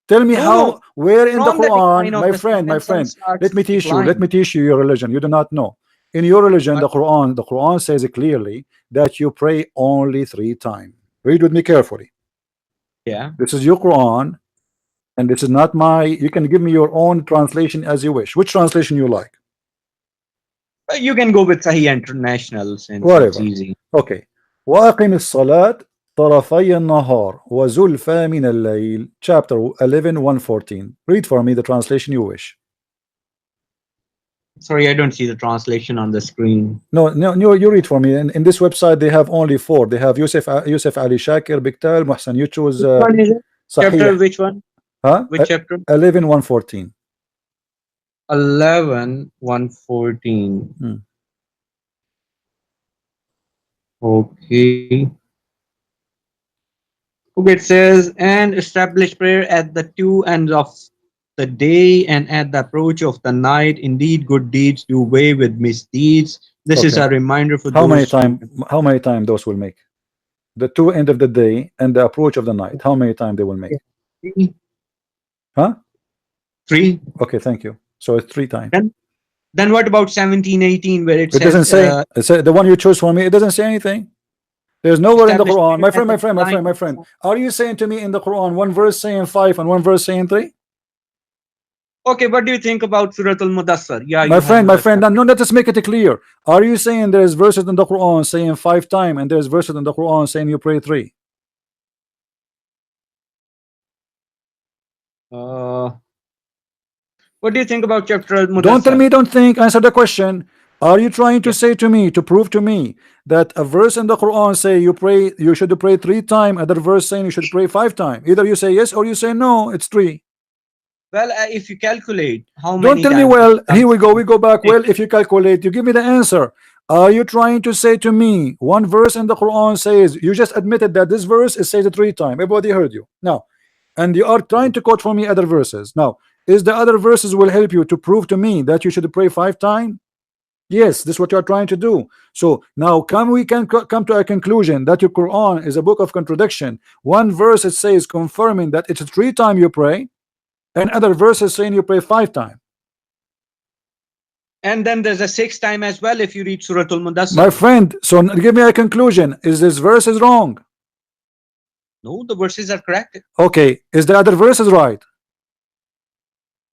Speaker 2: Tell me
Speaker 4: No,
Speaker 2: how, where in the
Speaker 4: from the
Speaker 2: Quran,
Speaker 4: decline of the sun
Speaker 2: my
Speaker 4: when sun
Speaker 2: friend,
Speaker 4: starts
Speaker 2: let me
Speaker 4: to
Speaker 2: teach you,
Speaker 4: decline.
Speaker 2: your religion. You do not know. In your religion,
Speaker 4: But
Speaker 2: the Quran says clearly that you pray only 3 times. Read with me carefully.
Speaker 4: yeah,
Speaker 2: This is your Quran, and this is not my, you can give me your own translation as you wish. Which translation you like?
Speaker 4: you can go with Sahih International since it's
Speaker 2: Whatever.
Speaker 4: easy.
Speaker 2: Okay. وأقم الصلاة طرفي النهار وزلفى من الليل, chapter 11 114. Read for me the translation you wish.
Speaker 4: Sorry, I don't see the translation on the screen.
Speaker 2: No, you read for me. In this website, they have only 4. They have Yusuf Ali Shakir, Biktal, Muhsan. You choose
Speaker 4: Which one is it?
Speaker 2: Sahih.
Speaker 4: Chapter, which one?
Speaker 2: Huh?
Speaker 4: Which chapter?
Speaker 2: 11 114.
Speaker 4: 11 114.
Speaker 2: Hmm.
Speaker 4: Okay. Okay, it says, and establish prayer at the two ends of the day and at the approach of the night. Indeed, good deeds do away with misdeeds. This is
Speaker 2: Okay.
Speaker 4: a reminder for
Speaker 2: How many
Speaker 4: those.
Speaker 2: time those will make? The two end of the day and the approach of the night. How many time they will make?
Speaker 4: Three.
Speaker 2: Huh?
Speaker 4: Three.
Speaker 2: Okay, thank you. So it's 3 times.
Speaker 4: Then what about 17, 18, where it
Speaker 2: It doesn't
Speaker 4: says
Speaker 2: say. The one you choose for me. It doesn't say anything. There's nowhere in the
Speaker 4: establish
Speaker 2: Quran,
Speaker 4: period method
Speaker 2: my friend. Are you saying to me in the Quran one verse saying 5 and one verse saying 3?
Speaker 4: Okay, what do you think about Surah Al-Mudassar? Yeah,
Speaker 2: My
Speaker 4: you have
Speaker 2: friend.
Speaker 4: Mudassar.
Speaker 2: No, let us make it clear. Are you saying there's verses in the Quran saying 5 times and there's verses in the Quran saying you pray 3?
Speaker 4: What do you think about chapter
Speaker 2: Don't tell
Speaker 4: Al-Mudassar?
Speaker 2: me don't think. Answer the question. Are you trying to say to me, to prove to me, that a verse in the Quran say you should pray 3 times, other verse saying you should pray 5 times? Either you say yes or you say no, it's 3.
Speaker 4: Well, if you calculate how
Speaker 2: Don't
Speaker 4: many
Speaker 2: tell me,
Speaker 4: times
Speaker 2: well, here we go, we go back.
Speaker 4: Six.
Speaker 2: Well, if you calculate, you give me the answer. Are you trying to say to me one verse in the Quran says, you just admitted that this verse is said 3 times, everybody heard you now, and you are trying to quote for me other verses. Now, is the other verses will help you to prove to me that you should pray 5 times? Yes, this is what you are trying to do. So now we can come to a conclusion that your Quran is a book of contradiction. One verse it says confirming that it's 3 times you pray, and other verses saying you pray 5 times.
Speaker 4: And then there's a 6th time as well if you read Surah Al-Mudassar.
Speaker 2: My friend, so give me a conclusion. Is this verse is wrong?
Speaker 4: No, the verses are correct.
Speaker 2: Okay, is the other verses right?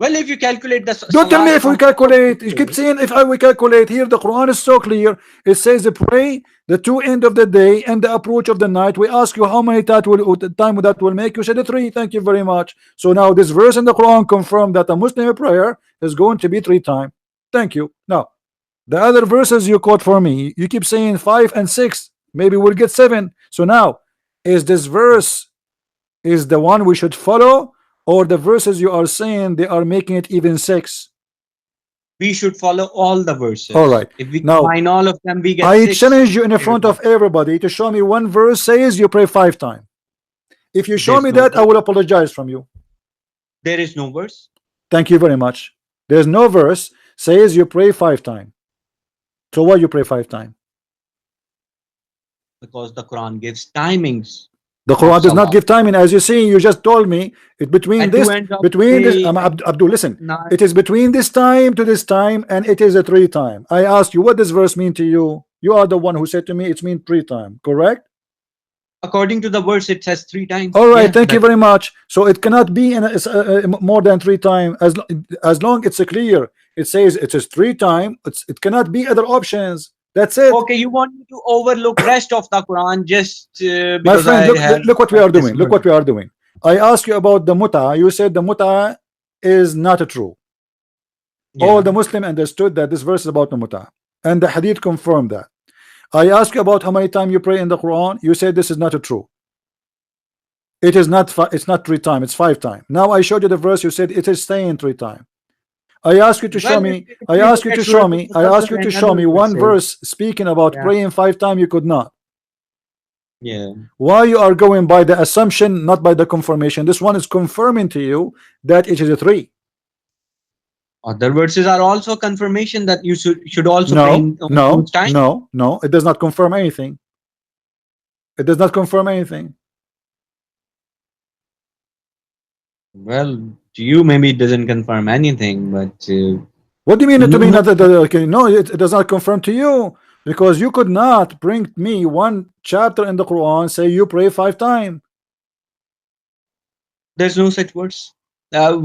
Speaker 4: Well, if you calculate the
Speaker 2: Don't tell me
Speaker 4: salat
Speaker 2: if we
Speaker 4: from
Speaker 2: calculate. You keep saying if we calculate. Here the Quran is so clear. It says pray the 2 end of the day and the approach of the night. We ask you how many time that will make. You said 3. Thank you very much. So now this verse in the Quran confirmed that a Muslim prayer is going to be 3 times. Thank you. Now the other verses you quote for me, you keep saying 5 and 6. Maybe we'll get 7. So now, is this verse is the one we should follow, or the verses you are saying they are making it even 6?
Speaker 4: We should follow all the verses.
Speaker 2: All right.
Speaker 4: If we
Speaker 2: Now,
Speaker 4: combine all of them, we get
Speaker 2: I
Speaker 4: 6.
Speaker 2: challenge you in front of everybody to show me one verse says you pray 5 times. If you show
Speaker 4: There's
Speaker 2: me
Speaker 4: no
Speaker 2: that, I
Speaker 4: verse.
Speaker 2: will apologize from you.
Speaker 4: There is no verse.
Speaker 2: Thank you very much. There's no verse says you pray 5 times. So why you pray 5 times?
Speaker 4: Because the Quran gives timings.
Speaker 2: The Quran does not
Speaker 4: Salah.
Speaker 2: give timing. As you see, you just told me it between
Speaker 4: At
Speaker 2: this,
Speaker 4: two ends of
Speaker 2: between this.
Speaker 4: day
Speaker 2: Abdul, listen.
Speaker 4: night.
Speaker 2: It is between this time to this time, and it is a 3 time. I asked you, what does verse mean to you? You are the one who said to me it's mean 3 time. Correct?
Speaker 4: According to the verse, it says 3 times.
Speaker 2: All right.
Speaker 4: Yeah,
Speaker 2: Thank you very much. So it cannot be in more than 3 times. As long it's clear. It says it is 3 times. It cannot be other options. That's it.
Speaker 4: Okay, you want me to overlook rest of the Quran just
Speaker 2: My
Speaker 4: because
Speaker 2: friend,
Speaker 4: I have
Speaker 2: look what we are doing.
Speaker 4: this
Speaker 2: Look what we are doing. I asked you about the muta. You said the muta is not true. All
Speaker 4: Yeah.
Speaker 2: the Muslim understood that this verse is about the muta, and the hadith confirmed that. I asked you about how many times you pray in the Quran. You said this is not true. It is not. It's not 3 times. It's 5 times. Now I showed you the verse. You said it is saying 3 times. I ask you to show
Speaker 4: Well,
Speaker 2: me.
Speaker 4: if
Speaker 2: I
Speaker 4: you
Speaker 2: ask
Speaker 4: look
Speaker 2: you
Speaker 4: at
Speaker 2: to
Speaker 4: Surah
Speaker 2: show me. I
Speaker 4: Al-Mudassar
Speaker 2: ask you to
Speaker 4: and
Speaker 2: show me
Speaker 4: other
Speaker 2: one
Speaker 4: verses.
Speaker 2: verse speaking about
Speaker 4: Yeah.
Speaker 2: praying 5 times. You could not.
Speaker 4: Yeah.
Speaker 2: Why you are going by the assumption, not by the confirmation? This one is confirming to you that it is a 3.
Speaker 4: Other verses are also confirmation that you should also pray
Speaker 2: No,
Speaker 4: in
Speaker 2: no,
Speaker 4: those times.
Speaker 2: no, no. It does not confirm anything. It does not confirm anything.
Speaker 4: Well, to you maybe it doesn't confirm anything, but
Speaker 2: What do you mean to me?
Speaker 4: no,
Speaker 2: Okay, no, it does not confirm to you, because you could not bring me one chapter in the Quran say you pray 5 times.
Speaker 4: there's no such verse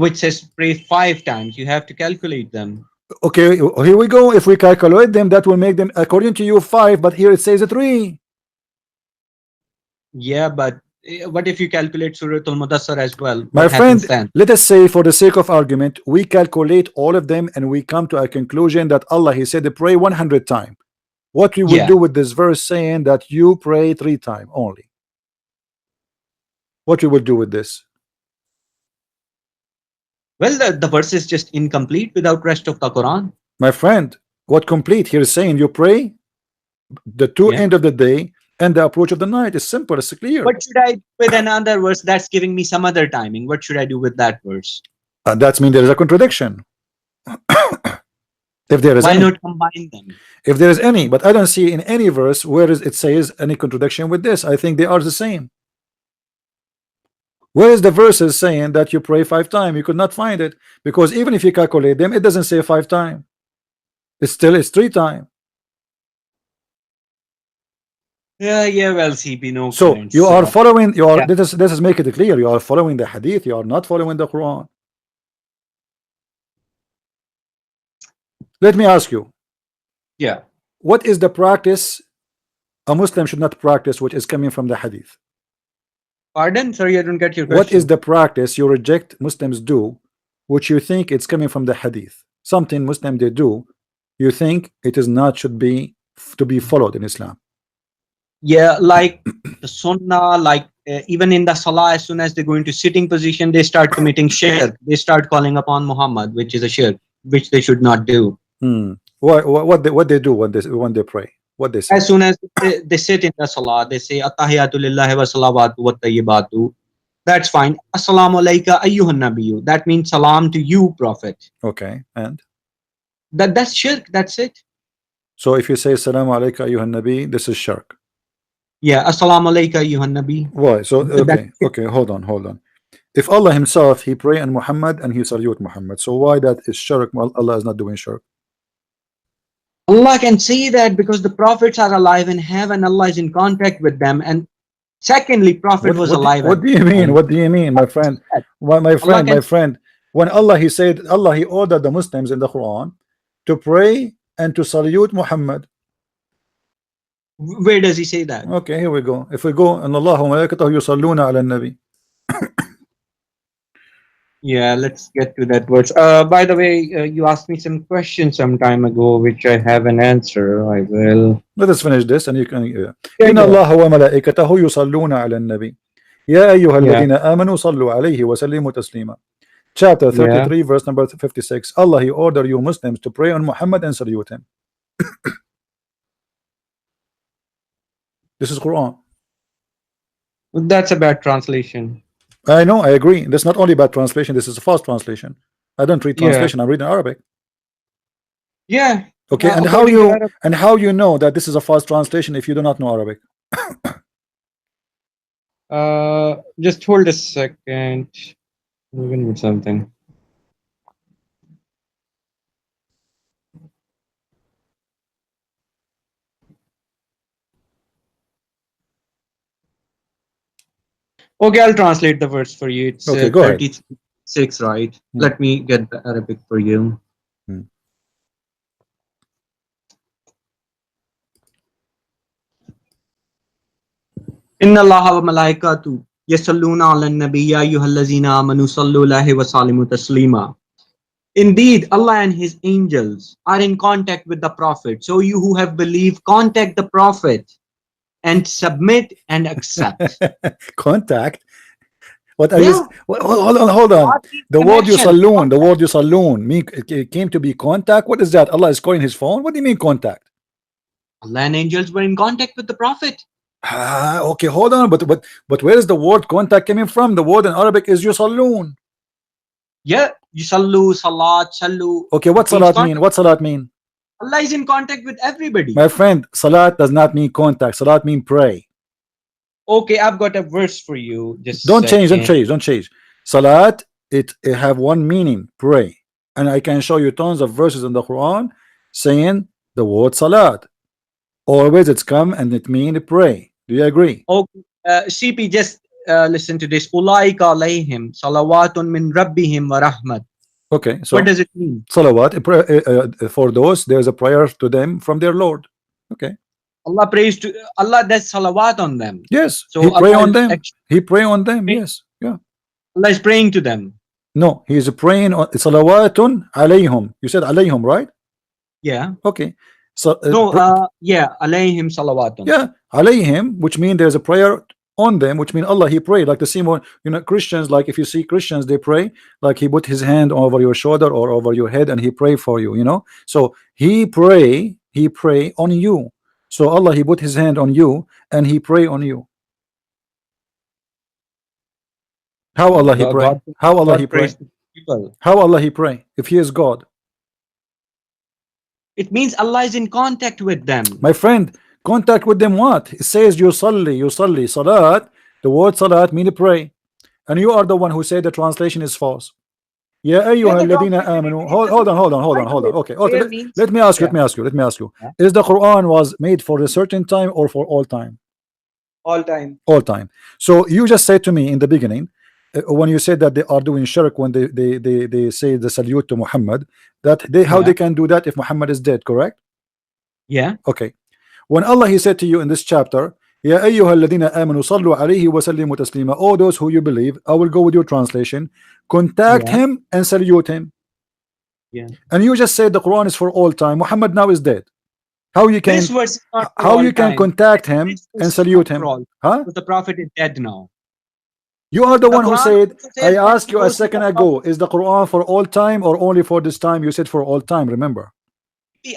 Speaker 4: which says pray 5 times. You have to calculate them.
Speaker 2: Okay, here we go. If we calculate them, that will make them according to you 5, but here it says a 3.
Speaker 4: Yeah, but what if you calculate Surah Al-Mudassar as well?
Speaker 2: My
Speaker 4: What
Speaker 2: friend,
Speaker 4: happens then?
Speaker 2: let us say for the sake of argument, we calculate all of them and we come to a conclusion that Allah, He said, pray 100 times. What we will
Speaker 4: Yeah.
Speaker 2: do with this verse saying that you pray 3 times only? What we will do with this?
Speaker 4: Well, the verse is just incomplete without rest of the Quran.
Speaker 2: My friend, what complete here is saying you pray the 2
Speaker 4: Yeah.
Speaker 2: end of the day and the approach of the night. It's simple, it's clear.
Speaker 4: What should I do with another verse that's giving me some other timing? What should I do with that verse?
Speaker 2: That means there is a contradiction. If there is
Speaker 4: Why
Speaker 2: any,
Speaker 4: not combine them?
Speaker 2: if there is any, but I don't see in any verse where it says any contradiction with this. I think they are the same. Where is the verses saying that you pray 5 times? You could not find it, because even if you calculate them, it doesn't say 5 times. It's 3 times.
Speaker 4: Yeah, well, CP, no
Speaker 2: So
Speaker 4: comments.
Speaker 2: you are following. You are.
Speaker 4: Yeah.
Speaker 2: This is make it clear. You are following the hadith. You are not following the Quran. Let me ask you.
Speaker 4: Yeah.
Speaker 2: What is the practice a Muslim should not practice, which is coming from the hadith?
Speaker 4: Pardon? Sorry, I don't get your question.
Speaker 2: What is the practice you reject Muslims do, which you think it's coming from the hadith? Something Muslim they do, you think it is not should be to be followed in Islam.
Speaker 4: Yeah, like the sunnah, like even in the salah, as soon as they go into sitting position, they start committing shirk. They start calling upon Muhammad, which is a shirk, which they should not do.
Speaker 2: What they do when they pray? What they say?
Speaker 4: As soon as they sit in the salah, they say Attahiyatu lillahi wa salawatu wa tayyibatu. That's fine. Assalamu alayka ayyuhan nabiyyu. That means salam to you, Prophet.
Speaker 2: Okay, and
Speaker 4: That's shirk. That's it.
Speaker 2: so if you say Assalamu alayka ayyuhan nabi, this is shirk.
Speaker 4: Yeah, assalamu alayka ayyuhan nabi.
Speaker 2: Why? So okay, hold on. If Allah himself he pray on Muhammad and he salute Muhammad, so why that is shirk? Well, Allah is not doing shirk.
Speaker 4: Allah can say that because the prophets are alive in heaven, Allah is in contact with them. And secondly, Prophet was alive.
Speaker 2: What do you mean? What do you mean, my friend? My friend, when Allah he said, Allah he ordered the Muslims in the Quran to pray and to salute Muhammad.
Speaker 4: Where does he say that?
Speaker 2: Okay, here we go. If we go, and Allah wa malaikatahu yusalluna ala nabi.
Speaker 4: Yeah, let's get to that verse. By the way, you asked me some questions some time ago, which I have an answer. I will.
Speaker 2: Let us finish this and you can.
Speaker 4: Yeah,
Speaker 2: إن
Speaker 4: yeah.
Speaker 2: الله وملائكته يصلون على النبي يا أيها الذين آمنوا صلوا عليه وسلموا تسليما. Chapter 33, verse number 56. Allah he ordered you Muslims to pray on Muhammad and salute him. This is Quran.
Speaker 4: That's a bad translation.
Speaker 2: I know, I agree. That's not only bad translation, this is a false translation. I don't read translation, I'm reading Arabic.
Speaker 4: Yeah.
Speaker 2: Okay, and how you know that this is a false translation if you do not know Arabic?
Speaker 4: Just hold a second. I'm going with something. Okay, I'll translate the verse for you. It's
Speaker 2: Okay, go ahead.
Speaker 4: 36, right? Let me get the Arabic for you. Inna Allaha wa malaikatu yasalluna ala nabi ya ayyuhallazina amanu sallu alaihi wa sallimu taslima. Indeed, Allah and His angels are in contact with the Prophet. So you who have believed, contact the Prophet and submit and accept.
Speaker 2: Contact? What are you? Hold on. The word yusallun mean it came to be contact. What is that? Allah is calling his phone? What do you mean contact?
Speaker 4: Allah and angels were in contact with the Prophet.
Speaker 2: Okay, hold on. But where is the word contact coming from? The word in Arabic is yusallun.
Speaker 4: Yeah, yusallu, salat, sallu.
Speaker 2: Okay, what salat mean? What salat mean?
Speaker 4: Allah is in contact with everybody.
Speaker 2: My friend, salat does not mean contact. Salat mean pray.
Speaker 4: Okay, I've got a verse for you. Just
Speaker 2: don't change. Salat, it have one meaning, pray. And I can show you tons of verses in the Quran saying the word salat. Always it's come and it mean pray. Do you agree?
Speaker 4: Okay, CP, just listen to this. Ulaika alayhim salawatun min rabbihim wa rahmat.
Speaker 2: Okay, so
Speaker 4: what does it mean?
Speaker 2: Salawat, for those, there's a prayer to them from their Lord. Okay.
Speaker 4: Allah prays to Allah, does salawat on them.
Speaker 2: Yes.
Speaker 4: So
Speaker 2: he pray
Speaker 4: Allah
Speaker 2: on them. He pray on them. Yes. Yeah.
Speaker 4: Allah is praying to them.
Speaker 2: No, he is praying on salawatun alayhum. You said alayhum, right?
Speaker 4: Yeah.
Speaker 2: Okay. So
Speaker 4: yeah, alayhim salawatun.
Speaker 2: Yeah, alayhim, which means there's a prayer on them, which means Allah he prayed, like the same one, Christians, like if you see Christians, they pray like he put his hand over your shoulder or over your head and he pray for you, so he pray on you. So Allah he put his hand on you and he pray on you. How Allah he pray? How Allah he pray?
Speaker 4: people.
Speaker 2: How Allah he pray if he is God?
Speaker 4: It means Allah is in contact with them.
Speaker 2: My friend, contact with them what? It says yusalli. Salat, the word salat mean pray. And you are the one who said the translation is false. Ya ayyuha
Speaker 4: the
Speaker 2: alladhina
Speaker 4: translation
Speaker 2: amanu.
Speaker 4: means
Speaker 2: Hold on.
Speaker 4: Bible is
Speaker 2: Okay,
Speaker 4: prayer
Speaker 2: let,
Speaker 4: means-
Speaker 2: let me ask you,
Speaker 4: Yeah.
Speaker 2: let me ask you.
Speaker 4: Yeah.
Speaker 2: Is the Quran was made for a certain time or for all time?
Speaker 4: all time.
Speaker 2: All time. So you just said to me in the beginning, when you said that they are doing shirk when they say the salute to Muhammad, that how
Speaker 4: Yeah.
Speaker 2: they can do that if Muhammad is dead, correct?
Speaker 4: Yeah.
Speaker 2: Okay. When Allah he said to you in this chapter, Ya ayyuha alladhina amanu sallu alayhi wa sallimu taslima, all those who you believe, I will go with your translation, contact
Speaker 4: Yeah.
Speaker 2: him and salute him.
Speaker 4: Yeah.
Speaker 2: And you just said the Quran is for all time. Muhammad now is dead. How you can
Speaker 4: This verse is not for
Speaker 2: how
Speaker 4: all
Speaker 2: you can
Speaker 4: time.
Speaker 2: contact him
Speaker 4: This verse
Speaker 2: and
Speaker 4: is
Speaker 2: salute
Speaker 4: not for
Speaker 2: him?
Speaker 4: all.
Speaker 2: Huh?
Speaker 4: Because the Prophet is dead now.
Speaker 2: You are the
Speaker 4: The
Speaker 2: one who
Speaker 4: Quran
Speaker 2: said,
Speaker 4: also says
Speaker 2: I
Speaker 4: when
Speaker 2: asked
Speaker 4: he
Speaker 2: you a
Speaker 4: goes to
Speaker 2: second
Speaker 4: the
Speaker 2: ago,
Speaker 4: Prophet-
Speaker 2: is the Quran for all time or only for this time? You said for all time, remember?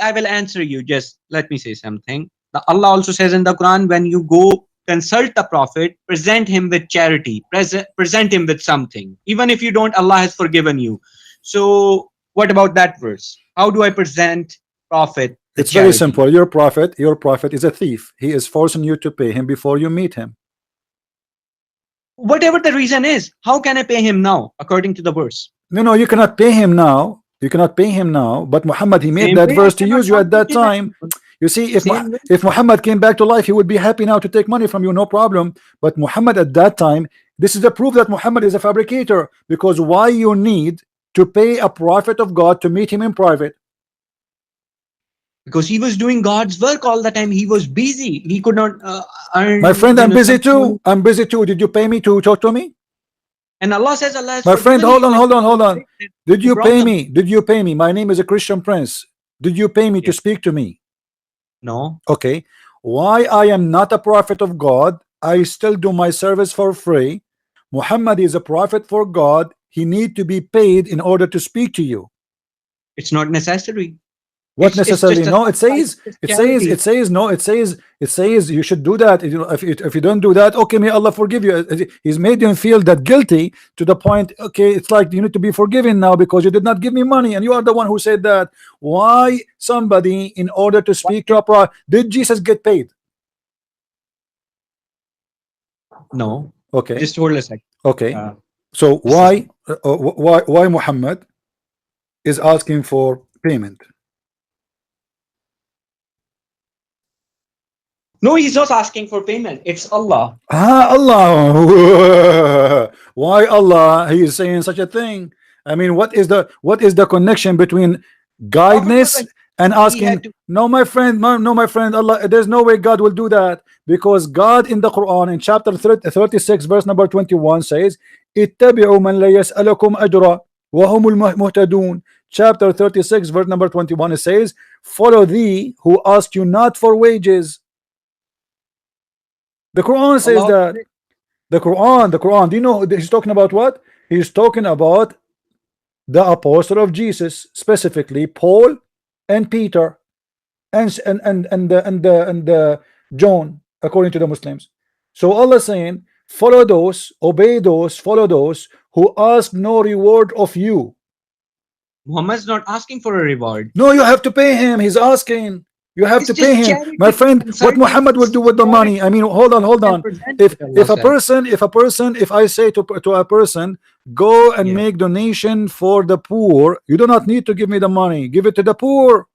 Speaker 4: I will answer you. Just let me say something. Allah also says in the Quran, when you go consult the Prophet, present him with charity, present him with something. Even if you don't, Allah has forgiven you. So what about that verse? How do I present Prophet the
Speaker 2: It's very
Speaker 4: charity?
Speaker 2: simple. Your prophet is a thief. He is forcing you to pay him before you meet him.
Speaker 4: Whatever the reason is, how can I pay him now according to the verse?
Speaker 2: No, you cannot pay him now. You cannot pay him now. But Muhammad, he made
Speaker 4: Same
Speaker 2: that
Speaker 4: way, I
Speaker 2: verse to
Speaker 4: cannot
Speaker 2: use you
Speaker 4: now
Speaker 2: at that
Speaker 4: pay him
Speaker 2: time.
Speaker 4: anymore.
Speaker 2: You see,
Speaker 4: Same way.
Speaker 2: if Muhammad came back to life, he would be happy now to take money from you, no problem. But Muhammad at that time, this is the proof that Muhammad is a fabricator. Because why you need to pay a prophet of God to meet him in private?
Speaker 4: Because he was doing God's work all the time. He was busy. He could not earn.
Speaker 2: My friend, I'm busy
Speaker 4: some money.
Speaker 2: too. I'm busy too. Did you pay me to talk to me?
Speaker 4: And Allah says Allah has
Speaker 2: My friend,
Speaker 4: forgiven
Speaker 2: hold
Speaker 4: you.
Speaker 2: on. Did
Speaker 4: No
Speaker 2: you pay
Speaker 4: problem.
Speaker 2: me? Did you pay me? My name is a Christian Prince. Did you pay me to
Speaker 4: Yes.
Speaker 2: speak to me?
Speaker 4: No.
Speaker 2: Okay. Why I am not a prophet of God? I still do my service for free. Muhammad is a prophet for God. He need to be paid in order to speak to you.
Speaker 4: It's not necessary.
Speaker 2: What
Speaker 4: It's
Speaker 2: necessarily?
Speaker 4: just a
Speaker 2: No, it says no, it says you should do that. You know, if you don't do that, okay, may Allah forgive you. He's made him feel that guilty to the point, okay, it's like you need to be forgiven now because you did not give me money, and you are the one who said that. Why somebody in order to speak to a prophet? Did Jesus get paid?
Speaker 4: No.
Speaker 2: Okay,
Speaker 4: Just hold a second.
Speaker 2: okay.
Speaker 4: Uh,
Speaker 2: So
Speaker 4: just a second.
Speaker 2: why Muhammad is asking for payment?
Speaker 4: No, he's not asking for payment. It's Allah.
Speaker 2: Allah. Why Allah he is saying such a thing? I mean, what is the connection between guidance and
Speaker 4: He had
Speaker 2: asking?
Speaker 4: to.
Speaker 2: No, my friend, no, my friend, Allah, there's no way God will do that, because God in the Quran in chapter 36 verse number 21 says, ittabi'u man la yas'alukum ajra wa humul muhtadun. Chapter 36 verse number 21, it says, follow thee who ask you not for wages. The Quran says
Speaker 4: Allah,
Speaker 2: that. The Quran. Do you know he's talking about what? He's talking about the apostle of Jesus, specifically Paul and Peter and John, according to the Muslims. So Allah saying, follow those, obey those, follow those who ask no reward of you.
Speaker 4: Muhammad's not asking for a reward.
Speaker 2: No, you have to pay him. He's asking. You have
Speaker 4: It's
Speaker 2: to pay
Speaker 4: just
Speaker 2: him,
Speaker 4: charity.
Speaker 2: my friend. What
Speaker 4: Consulting
Speaker 2: Muhammad will do with the
Speaker 4: charity
Speaker 2: money? I mean, hold on.
Speaker 4: and present
Speaker 2: If
Speaker 4: it, Allah
Speaker 2: if a
Speaker 4: says.
Speaker 2: if I say to a person, go and
Speaker 4: Yeah.
Speaker 2: make donation for the poor, you do not need to give me the money. Give it to the poor.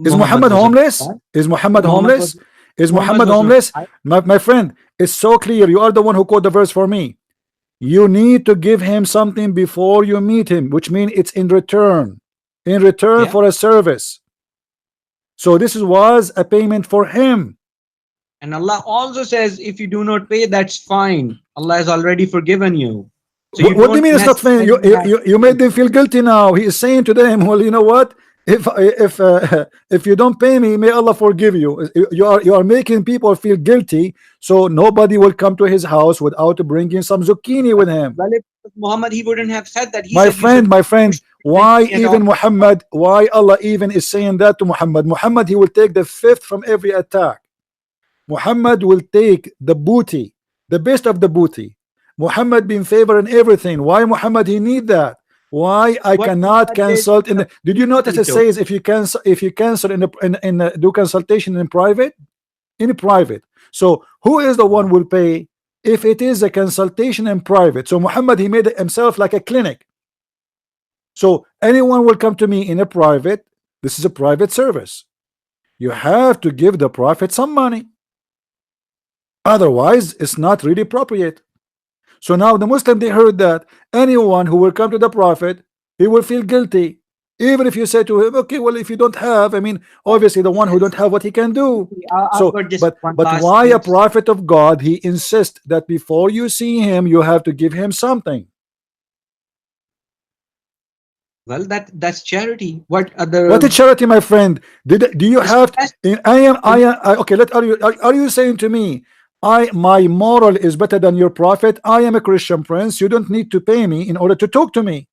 Speaker 2: Is Muhammad
Speaker 4: was a
Speaker 2: homeless?
Speaker 4: prophet.
Speaker 2: Is Muhammad
Speaker 4: Muhammad
Speaker 2: homeless?
Speaker 4: was
Speaker 2: Is Muhammad
Speaker 4: was not.
Speaker 2: homeless? My friend, it's so clear. You are the one who quote the verse for me. You need to give him something before you meet him, which means it's in return
Speaker 4: Yeah.
Speaker 2: for a service. So this was a payment for him.
Speaker 4: And Allah also says, if you do not pay, that's fine. Allah has already forgiven you. So you
Speaker 2: What do you
Speaker 4: don't
Speaker 2: mean it's not fair?
Speaker 4: necessarily have-
Speaker 2: You made them feel guilty now. He is saying to them, well, you know what? If you don't pay me, may Allah forgive you. You are making people feel guilty, so nobody will come to his house without bringing some zucchini with him.
Speaker 4: Well, if Muhammad, he wouldn't have said that. He
Speaker 2: My
Speaker 4: said,
Speaker 2: friend, why
Speaker 4: at all.
Speaker 2: even Muhammad? Why Allah even is saying that to Muhammad? Muhammad, he will take the fifth from every attack. Muhammad will take the booty, the best of the booty, Muhammad been favor in everything. Why Muhammad he need that? Why I
Speaker 4: What
Speaker 2: cannot
Speaker 4: Muhammad did,
Speaker 2: consult in the, did you notice it
Speaker 4: veto.
Speaker 2: says if you cancel in the do consultation in private? In private. So who is the one will pay if it is a consultation in private? So Muhammad he made himself like a clinic. So anyone will come to me in a private. This is a private service. You have to give the prophet some money. Otherwise, it's not really appropriate. So now the Muslim they heard that anyone who will come to the prophet, he will feel guilty. Even if you say to him, okay, well, if you don't have, I mean, obviously the one who don't have what he can do.
Speaker 4: I've
Speaker 2: So,
Speaker 4: got just
Speaker 2: but
Speaker 4: one
Speaker 2: but
Speaker 4: last
Speaker 2: why a
Speaker 4: thing.
Speaker 2: prophet of God? He insists that before you see him, you have to give him something.
Speaker 4: Well, that's charity. What other?
Speaker 2: What a charity, my friend. Do you
Speaker 4: It's
Speaker 2: have?
Speaker 4: best.
Speaker 2: Okay. Are you saying to me, my moral is better than your prophet? I am a Christian prince. You don't need to pay me in order to talk to me.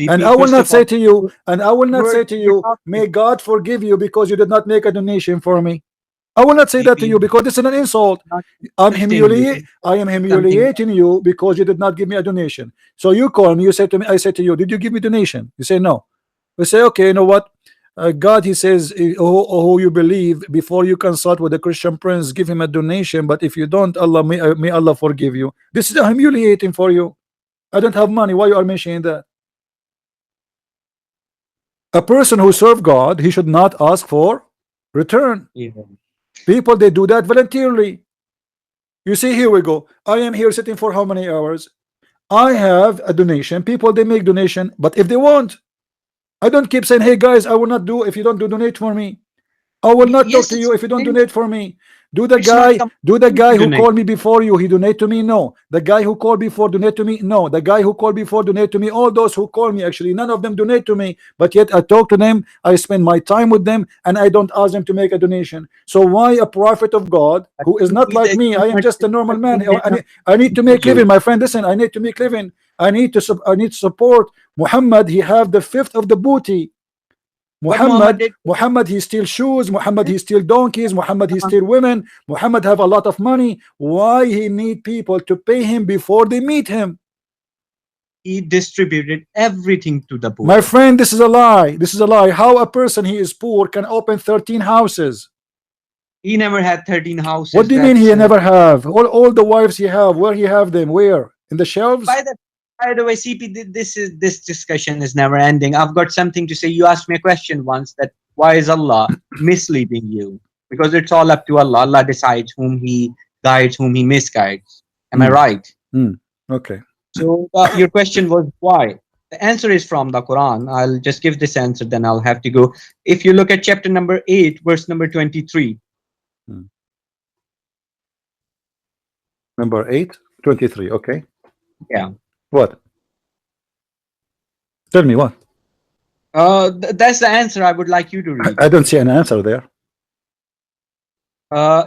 Speaker 2: And
Speaker 4: CP,
Speaker 2: I will
Speaker 4: first
Speaker 2: not
Speaker 4: of
Speaker 2: say
Speaker 4: all,
Speaker 2: to you, and I will not
Speaker 4: word
Speaker 2: say to
Speaker 4: you're
Speaker 2: you,
Speaker 4: talking,
Speaker 2: may God forgive you because you did not make a donation for me. I will not say that to
Speaker 4: CP,
Speaker 2: you because this is an insult.
Speaker 4: not insisting you.
Speaker 2: I am
Speaker 4: Something.
Speaker 2: humiliating you because you did not give me a donation. So you call me, you say to me, I say to you, did you give me donation? You say no. We say, okay, you know what? God, he says, who you believe before you consult with a Christian prince, give him a donation. But if you don't, Allah may Allah forgive you. This is humiliating for you. I don't have money. Why you are mentioning that? A person who serve God, he should not ask for return.
Speaker 4: Yeah.
Speaker 2: People they do that voluntarily. You see, here we go. I am here sitting for how many hours? I have a donation. People they make donation, but if they want, I don't keep saying, hey guys, I will not do if you don't do donate for me. I will not talk
Speaker 4: Yes,
Speaker 2: to
Speaker 4: it's
Speaker 2: you if you don't
Speaker 4: fine.
Speaker 2: donate for me.
Speaker 4: It's not
Speaker 2: Do the
Speaker 4: compulsory
Speaker 2: guy
Speaker 4: to
Speaker 2: who
Speaker 4: donate.
Speaker 2: called me before you, he donate to me? No. The guy who called before donate to me? No. The guy who called before donate to me? All those who call me, actually, none of them donate to me. But yet I talk to them, I spend my time with them, and I don't ask them to make a donation. So why a prophet of God
Speaker 4: But
Speaker 2: who is not
Speaker 4: CP,
Speaker 2: like me? I am just a normal man. I need to make
Speaker 4: you.
Speaker 2: living, my friend. Listen, I need to make living. I need to support Muhammad. He have the fifth of the booty.
Speaker 4: What Muhammad did.
Speaker 2: Muhammad he steal shoes, Muhammad he steal donkeys, Muhammad he steal women, Muhammad have a lot of money. Why he need people to pay him before they meet him?
Speaker 4: He distributed everything to the
Speaker 2: My
Speaker 4: poor.
Speaker 2: friend, this is a lie. This is a lie. How a person he is poor can open 13 houses?
Speaker 4: He never had 13 houses.
Speaker 2: What do you mean he never have? All the wives he have, where he have them? Where? In the shelves?
Speaker 4: By the way, CP, this discussion is never ending. I've got something to say. You asked me a question once that why is Allah misleading you? Because it's all up to Allah. Allah decides whom He guides, whom He misguides. Am I right?
Speaker 2: Okay.
Speaker 4: So your question was why? The answer is from the Quran. I'll just give this answer, then I'll have to go. If you look at chapter number 8, verse number 23.
Speaker 2: Number 8, 23. Okay.
Speaker 4: Yeah.
Speaker 2: What? Tell me what?
Speaker 4: That's the answer I would like you to read.
Speaker 2: I don't see an answer there.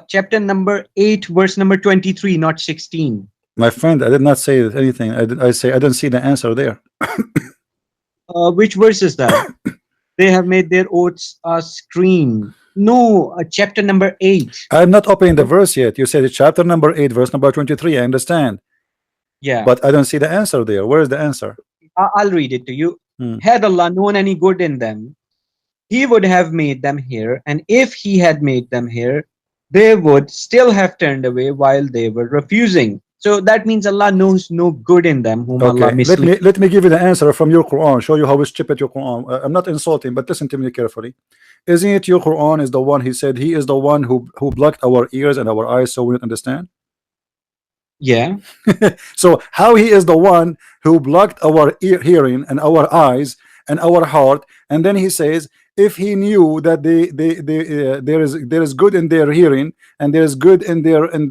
Speaker 4: Chapter number 8, verse number 23, not 16.
Speaker 2: My friend, I did not say anything. I say I don't see the answer there.
Speaker 4: Which verse is that? They have made their oaths a screen. No, chapter number 8.
Speaker 2: I'm not opening the verse yet. You said chapter number 8, verse number 23. I understand.
Speaker 4: Yeah.
Speaker 2: But I don't see the answer there. Where is the answer?
Speaker 4: I'll read it to you. Had Allah known any good in them, He would have made them here. And if He had made them here, they would still have turned away while they were refusing. So that means Allah knows no good in them, whom Allah
Speaker 2: Okay,
Speaker 4: misleads.
Speaker 2: let me give you the answer from your Quran. Show you how stupid your Quran. I'm not insulting, but listen to me carefully. Isn't it your Quran is the one he said he is the one who blocked our ears and our eyes so we don't understand?
Speaker 4: Yeah.
Speaker 2: So how he is the one who blocked our hearing and our eyes and our heart, and then he says if he knew that there is good in their hearing and there is good in their in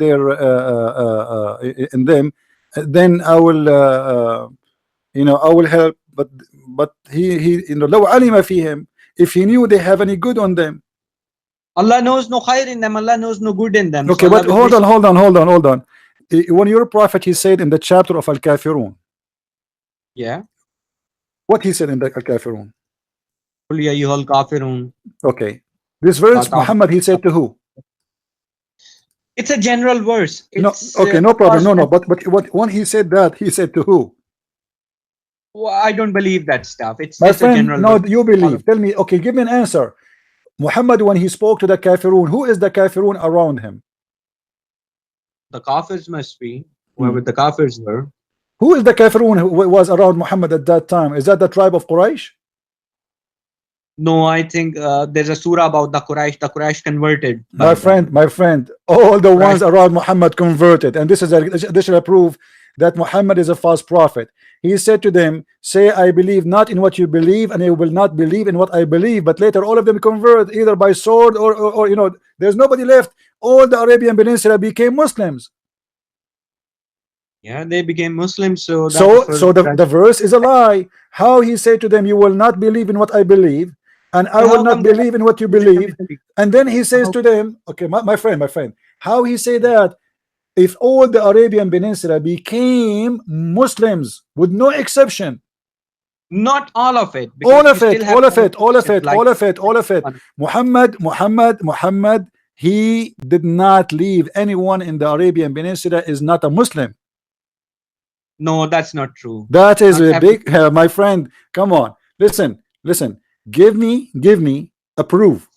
Speaker 2: them, then I will I will help. But he لو علم فيهم, if he knew they have any good on them.
Speaker 4: Allah knows no khair in them. Allah knows no good in them.
Speaker 2: Okay,
Speaker 4: so
Speaker 2: but hold on. When your prophet, he said in the chapter of Al-Kafirun.
Speaker 4: Yeah.
Speaker 2: What he said in the Al-Kafirun?
Speaker 4: Qul ya ayyuhal kafirun.
Speaker 2: Okay. This verse, Muhammad, he said to who?
Speaker 4: It's a general verse.
Speaker 2: No,
Speaker 4: It's
Speaker 2: okay, no problem.
Speaker 4: across.
Speaker 2: No, but what when he said that, he said to who?
Speaker 4: Well, I don't believe that stuff. It's
Speaker 2: My
Speaker 4: just a
Speaker 2: friend,
Speaker 4: general
Speaker 2: no,
Speaker 4: verse.
Speaker 2: you believe. Tell me, okay, give me an answer. Muhammad, when he spoke to the kafirun, who is the kafirun around him?
Speaker 4: The Kafirs must be whoever the Kafirs were.
Speaker 2: Who is the kafirun who was around Muhammad at that time? Is that the tribe of Quraysh?
Speaker 4: No, I think there's a surah about the Quraysh. The Quraysh converted.
Speaker 2: My friend, all the ones around Muhammad converted, and this is additional proof that Muhammad is a false prophet. He said to them, say I believe not in what you believe, and I will not believe in what I believe. But later all of them convert either by sword or you know, there's nobody left. All the Arabian Peninsula became Muslims.
Speaker 4: Yeah, they became Muslims. So
Speaker 2: The verse is a lie. How he said to them, you will not believe in what I believe, and I will not believe in what you believe. And then he says to them, okay, my friend, how he say that if all the Arabian Peninsula became Muslims with no exception?
Speaker 4: not all of it.
Speaker 2: All of it. Muhammad, he did not leave anyone in the Arabian Peninsula is not a Muslim.
Speaker 4: No, that's not true.
Speaker 2: That is
Speaker 4: Not
Speaker 2: a big my friend. Come on, listen. Give me a proof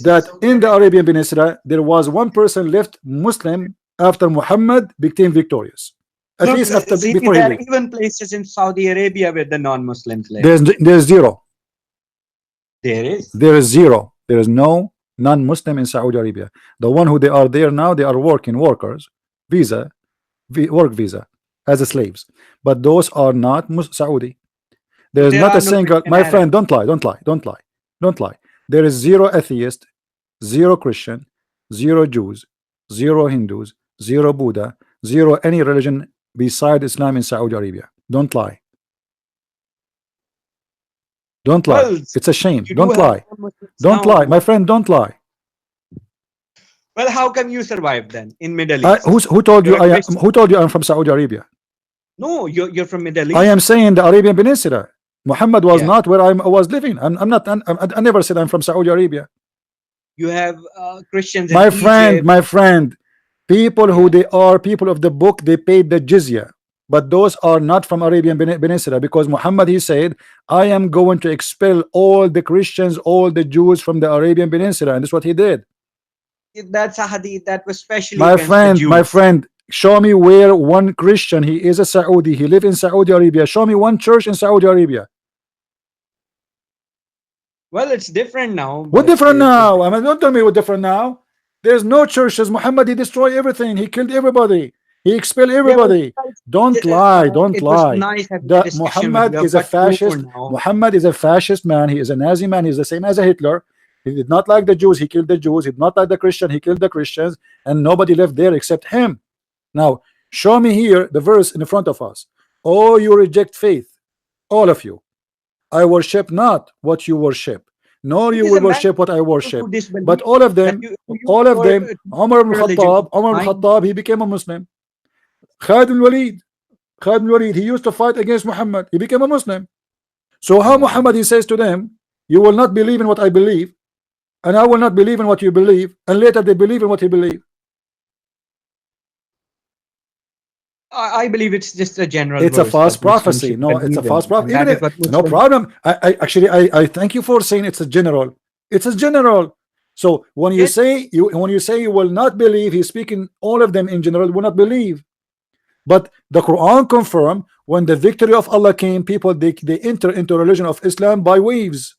Speaker 2: that in the Arabian Peninsula there was one person left Muslim after Muhammad became victorious. At least after before he
Speaker 4: there are
Speaker 2: left.
Speaker 4: even places in Saudi Arabia where the non-Muslims live.
Speaker 2: There's zero.
Speaker 4: There is.
Speaker 2: There is zero. There is no non-Muslim in Saudi Arabia. The one who they are there now, they are workers, work visa as a slaves. But those are not Saudi. There is not a single. My friend, don't lie. There is zero atheist, zero Christian, zero Jews, zero Hindus, zero Buddha, zero any religion beside Islam in Saudi Arabia. Don't lie.
Speaker 4: Well,
Speaker 2: it's a shame. Don't lie, my friend. Don't lie.
Speaker 4: Well, how come you survive then in Middle East?
Speaker 2: Who told you who told you I'm from Saudi Arabia?
Speaker 4: No, you're from Middle East.
Speaker 2: I am saying the Arabian Peninsula. Muhammad was not where I was living. I'm not. I never said I'm from Saudi Arabia.
Speaker 4: You have Christians.
Speaker 2: My friend. People who they are people of the book, they paid the jizya, but those are not from Arabian Peninsula, because Muhammad, he said, I am going to expel all the Christians, all the Jews from the Arabian Peninsula, and that's what he did.
Speaker 4: That's a hadith that was specially
Speaker 2: my friend, show me where one Christian, he is a Saudi, he live in Saudi Arabia, show me one church in Saudi Arabia.
Speaker 4: Well, it's different now.
Speaker 2: What different now? I mean, don't tell me what different now. There's no churches. Muhammad, he destroyed everything. He killed everybody. He expelled everybody. Don't lie.
Speaker 4: Nice
Speaker 2: Muhammad is a fascist. Muhammad is a fascist man. He is a Nazi man. He's the same as a Hitler. He did not like the Jews. He killed the Jews. He did not like the Christian. He killed the Christians. And nobody left there except him. Now, show me here the verse in front of us. Oh, you reject faith. All of you. I worship not what you worship, nor you will worship what I worship. But all of them, Umar ibn Khattab, he became a Muslim. Khalid ibn Walid, he used to fight against Muhammad. He became a Muslim. So how Muhammad, he says to them, you will not believe in what I believe, and I will not believe in what you believe, and later they believe in what he believed.
Speaker 4: I believe it's just a general.
Speaker 2: It's a false prophecy. No, it's a false prophecy. No problem. I thank you for saying it's a general. It's a general. So when you say you will not believe, he's speaking all of them in general will not believe. But the Quran confirm when the victory of Allah came, people they enter into religion of Islam by waves.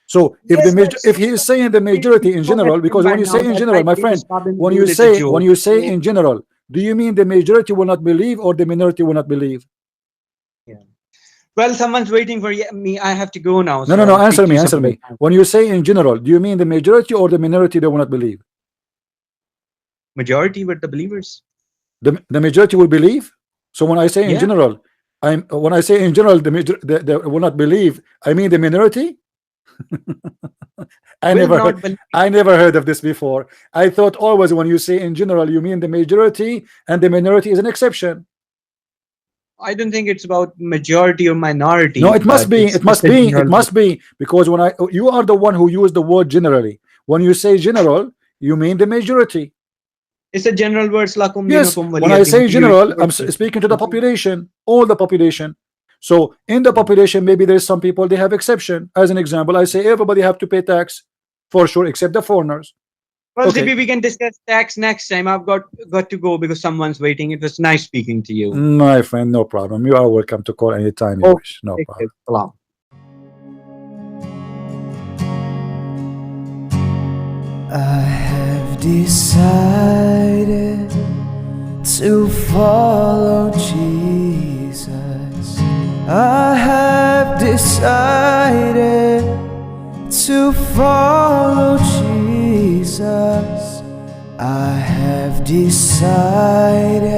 Speaker 2: So if he is saying the majority in general, because when you say in general, my friend, when you say in general, do you mean the majority will not believe or the minority will not believe?
Speaker 4: Yeah. Well, someone's waiting for me. I have to go now.
Speaker 2: No. Answer me. When you say in general, do you mean the majority or the minority that will not believe?
Speaker 4: Majority were the believers.
Speaker 2: The majority will believe. So when I say in general, when I say in general, the will not believe, I mean the minority. I never heard of this before. I thought always when you say in general, you mean the majority, and the minority is an exception.
Speaker 4: I don't think it's about majority or minority.
Speaker 2: No, it must be. It must be because when you are the one who used the word generally. When you say general, you mean the majority.
Speaker 4: It's a general verse. Lakum
Speaker 2: Yes,
Speaker 4: dinukum
Speaker 2: when I say
Speaker 4: waliyadin.
Speaker 2: general, I'm speaking to the population, all the population. So in the population, maybe there's some people they have exception. As an example, I say everybody have to pay tax for sure, except the foreigners.
Speaker 4: Well,
Speaker 2: Okay.
Speaker 4: Zippy, we can discuss tax next time. I've got to go because someone's waiting. It was nice speaking to you.
Speaker 2: My friend, no problem. You are welcome to call anytime you
Speaker 4: Okay,
Speaker 2: wish. No
Speaker 4: take
Speaker 2: problem.
Speaker 4: care. Salam.
Speaker 1: I have decided to follow Jesus. I have decided to follow Jesus. I have decided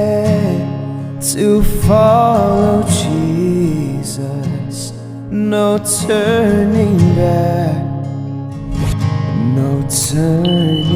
Speaker 1: to follow Jesus. No turning back, no turning